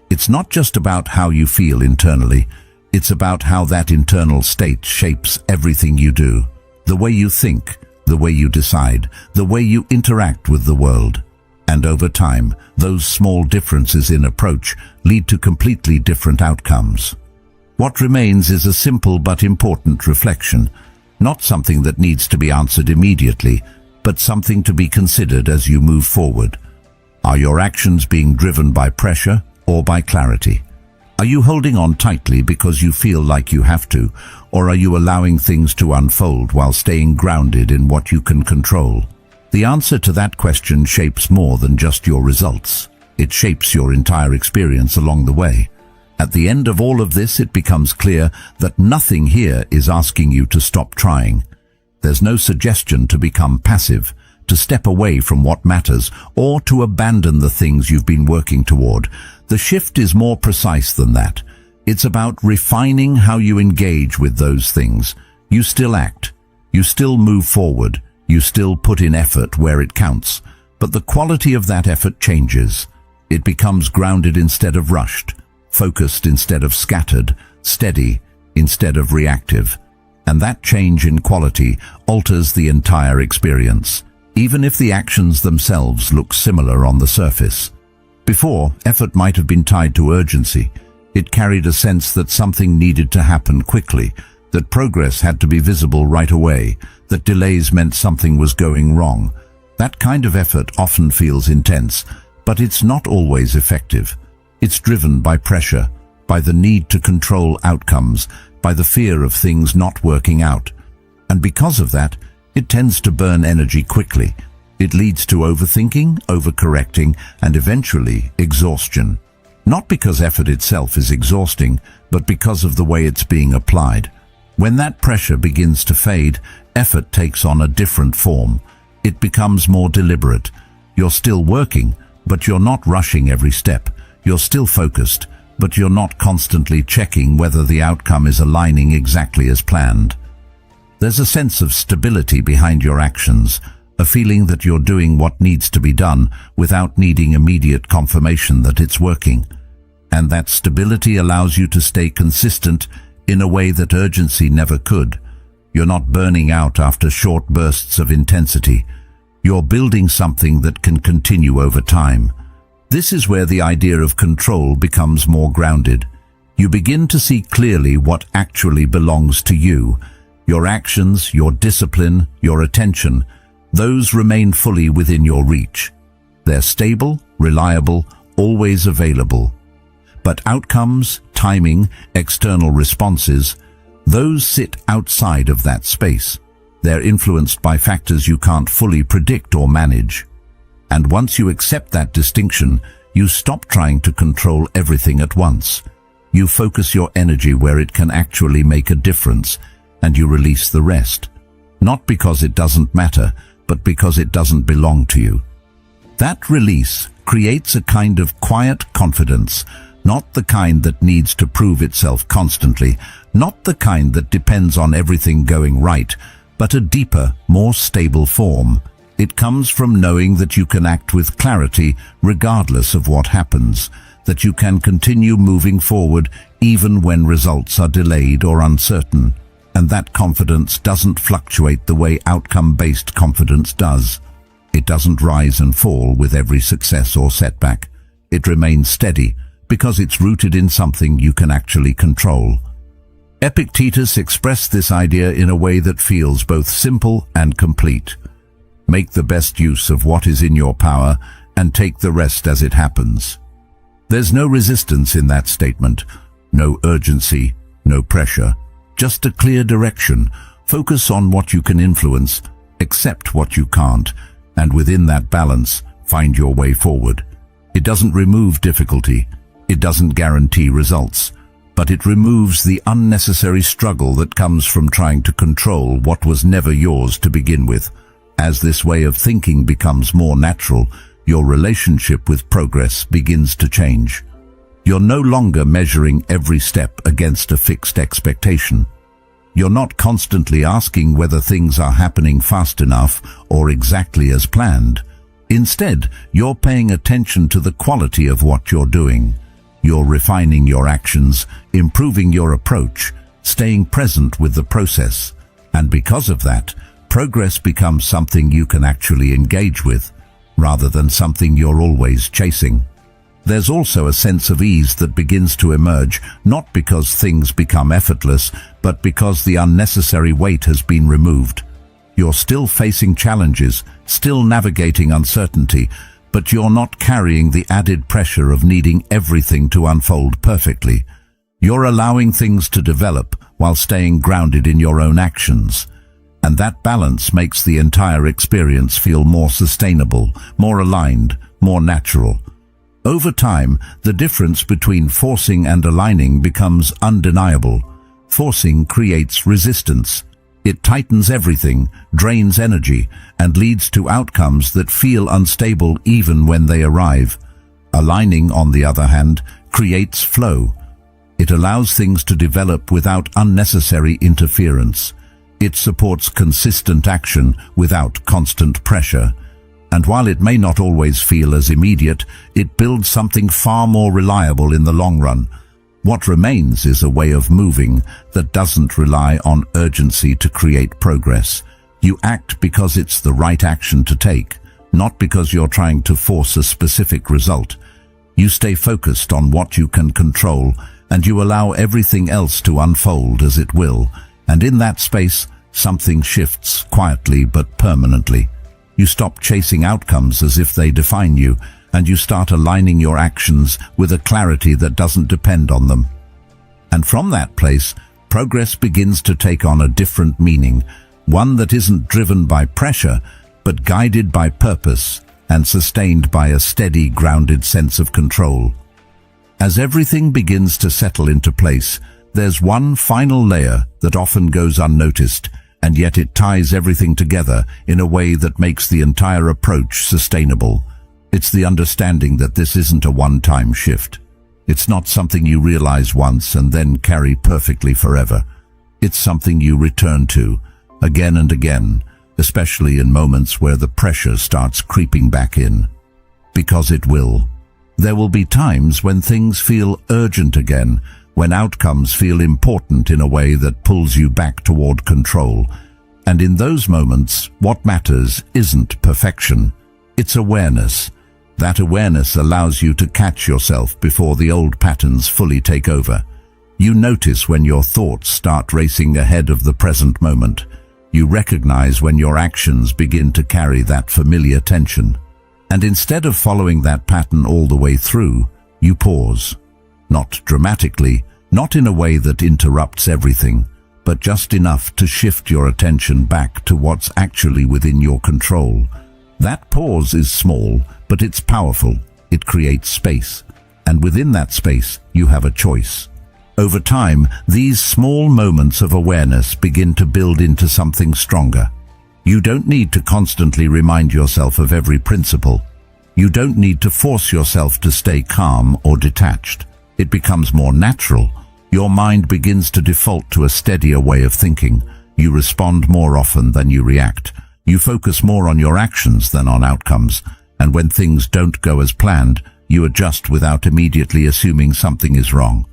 It's not just about how you feel internally, it's about how that internal state shapes everything you do. The way you think, the way you decide, the way you interact with the world. And over time, those small differences in approach lead to completely different outcomes. What remains is a simple but important reflection, not something that needs to be answered immediately, but something to be considered as you move forward. Are your actions being driven by pressure or by clarity? Are you holding on tightly because you feel like you have to, or are you allowing things to unfold while staying grounded in what you can control? The answer to that question shapes more than just your results. It shapes your entire experience along the way. At the end of all of this, it becomes clear that nothing here is asking you to stop trying. There's no suggestion to become passive, to step away from what matters, or to abandon the things you've been working toward. The shift is more precise than that. It's about refining how you engage with those things. You still act, you still move forward, you still put in effort where it counts, but the quality of that effort changes. It becomes grounded instead of rushed, focused instead of scattered, steady instead of reactive. And that change in quality alters the entire experience, even if the actions themselves look similar on the surface. Before, effort might have been tied to urgency. It carried a sense that something needed to happen quickly, that progress had to be visible right away, that delays meant something was going wrong. That kind of effort often feels intense, but it's not always effective. It's driven by pressure, by the need to control outcomes, by the fear of things not working out. And because of that, it tends to burn energy quickly. It leads to overthinking, overcorrecting, and eventually exhaustion. Not because effort itself is exhausting, but because of the way it's being applied. When that pressure begins to fade, effort takes on a different form. It becomes more deliberate. You're still working, but you're not rushing every step. You're still focused, but you're not constantly checking whether the outcome is aligning exactly as planned. There's a sense of stability behind your actions, a feeling that you're doing what needs to be done without needing immediate confirmation that it's working. And that stability allows you to stay consistent in a way that urgency never could. You're not burning out after short bursts of intensity. You're building something that can continue over time. This is where the idea of control becomes more grounded. You begin to see clearly what actually belongs to you. Your actions, your discipline, your attention, those remain fully within your reach. They're stable, reliable, always available. But outcomes, timing, external responses, those sit outside of that space. They're influenced by factors you can't fully predict or manage. And once you accept that distinction, you stop trying to control everything at once. You focus your energy where it can actually make a difference, and you release the rest. Not because it doesn't matter, but because it doesn't belong to you. That release creates a kind of quiet confidence, not the kind that needs to prove itself constantly, not the kind that depends on everything going right, but a deeper, more stable form. It comes from knowing that you can act with clarity regardless of what happens, that you can continue moving forward even when results are delayed or uncertain. And that confidence doesn't fluctuate the way outcome-based confidence does. It doesn't rise and fall with every success or setback. It remains steady because it's rooted in something you can actually control. Epictetus expressed this idea in a way that feels both simple and complete. Make the best use of what is in your power and take the rest as it happens. There's no resistance in that statement, no urgency, no pressure, just a clear direction. Focus on what you can influence, accept what you can't, and within that balance, find your way forward. It doesn't remove difficulty, it doesn't guarantee results, but it removes the unnecessary struggle that comes from trying to control what was never yours to begin with. As this way of thinking becomes more natural, your relationship with progress begins to change. You're no longer measuring every step against a fixed expectation. You're not constantly asking whether things are happening fast enough or exactly as planned. Instead, you're paying attention to the quality of what you're doing. You're refining your actions, improving your approach, staying present with the process. And because of that, progress becomes something you can actually engage with, rather than something you're always chasing. There's also a sense of ease that begins to emerge, not because things become effortless, but because the unnecessary weight has been removed. You're still facing challenges, still navigating uncertainty, but you're not carrying the added pressure of needing everything to unfold perfectly. You're allowing things to develop while staying grounded in your own actions. And that balance makes the entire experience feel more sustainable, more aligned, more natural. Over time, the difference between forcing and aligning becomes undeniable. Forcing creates resistance. It tightens everything, drains energy, and leads to outcomes that feel unstable even when they arrive. Aligning, on the other hand, creates flow. It allows things to develop without unnecessary interference. It supports consistent action without constant pressure. And while it may not always feel as immediate, it builds something far more reliable in the long run. What remains is a way of moving that doesn't rely on urgency to create progress. You act because it's the right action to take, not because you're trying to force a specific result. You stay focused on what you can control, and you allow everything else to unfold as it will. And in that space, something shifts quietly but permanently. You stop chasing outcomes as if they define you, and you start aligning your actions with a clarity that doesn't depend on them. And from that place, progress begins to take on a different meaning, one that isn't driven by pressure, but guided by purpose and sustained by a steady, grounded sense of control. As everything begins to settle into place, there's one final layer that often goes unnoticed, and yet it ties everything together in a way that makes the entire approach sustainable. It's the understanding that this isn't a one-time shift. It's not something you realize once and then carry perfectly forever. It's something you return to, again and again, especially in moments where the pressure starts creeping back in. Because it will. There will be times when things feel urgent again, when outcomes feel important in a way that pulls you back toward control. And in those moments, what matters isn't perfection, it's awareness. That awareness allows you to catch yourself before the old patterns fully take over. You notice when your thoughts start racing ahead of the present moment. You recognize when your actions begin to carry that familiar tension. And instead of following that pattern all the way through, you pause. Not dramatically, not in a way that interrupts everything, but just enough to shift your attention back to what's actually within your control. That pause is small, but it's powerful. It creates space. And within that space, you have a choice. Over time, these small moments of awareness begin to build into something stronger. You don't need to constantly remind yourself of every principle. You don't need to force yourself to stay calm or detached. It becomes more natural. Your mind begins to default to a steadier way of thinking. You respond more often than you react. You focus more on your actions than on outcomes. And when things don't go as planned, you adjust without immediately assuming something is wrong.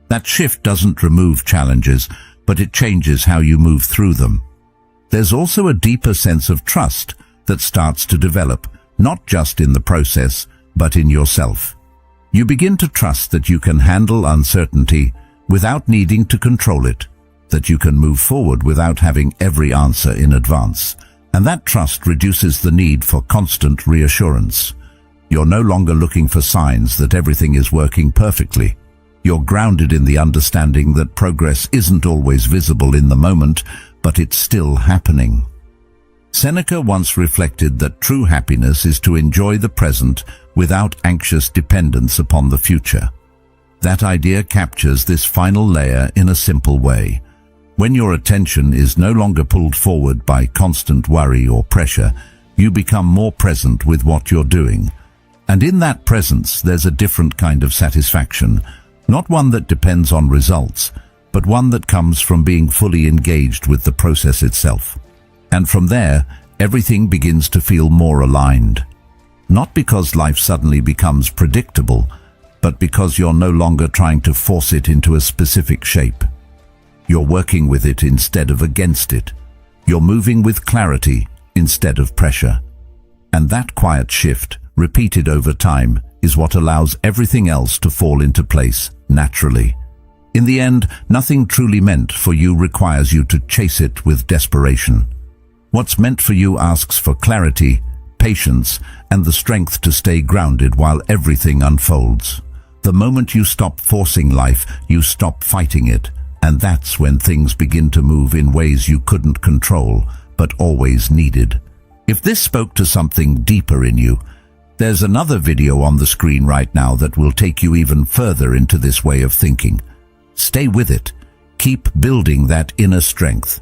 That shift doesn't remove challenges, but it changes how you move through them. There's also a deeper sense of trust that starts to develop, not just in the process, but in yourself. You begin to trust that you can handle uncertainty without needing to control it, that you can move forward without having every answer in advance. And that trust reduces the need for constant reassurance. You're no longer looking for signs that everything is working perfectly. You're grounded in the understanding that progress isn't always visible in the moment, but it's still happening. Seneca once reflected that true happiness is to enjoy the present without anxious dependence upon the future. That idea captures this final layer in a simple way. When your attention is no longer pulled forward by constant worry or pressure, you become more present with what you're doing. And in that presence, there's a different kind of satisfaction, not one that depends on results, but one that comes from being fully engaged with the process itself. And from there, everything begins to feel more aligned. Not because life suddenly becomes predictable, but because you're no longer trying to force it into a specific shape. You're working with it instead of against it. You're moving with clarity instead of pressure. And that quiet shift, repeated over time, is what allows everything else to fall into place naturally. In the end, nothing truly meant for you requires you to chase it with desperation. What's meant for you asks for clarity, patience, and the strength to stay grounded while everything unfolds. The moment you stop forcing life, you stop fighting it, and that's when things begin to move in ways you couldn't control, but always needed. If this spoke to something deeper in you, there's another video on the screen right now that will take you even further into this way of thinking. Stay with it. Keep building that inner strength.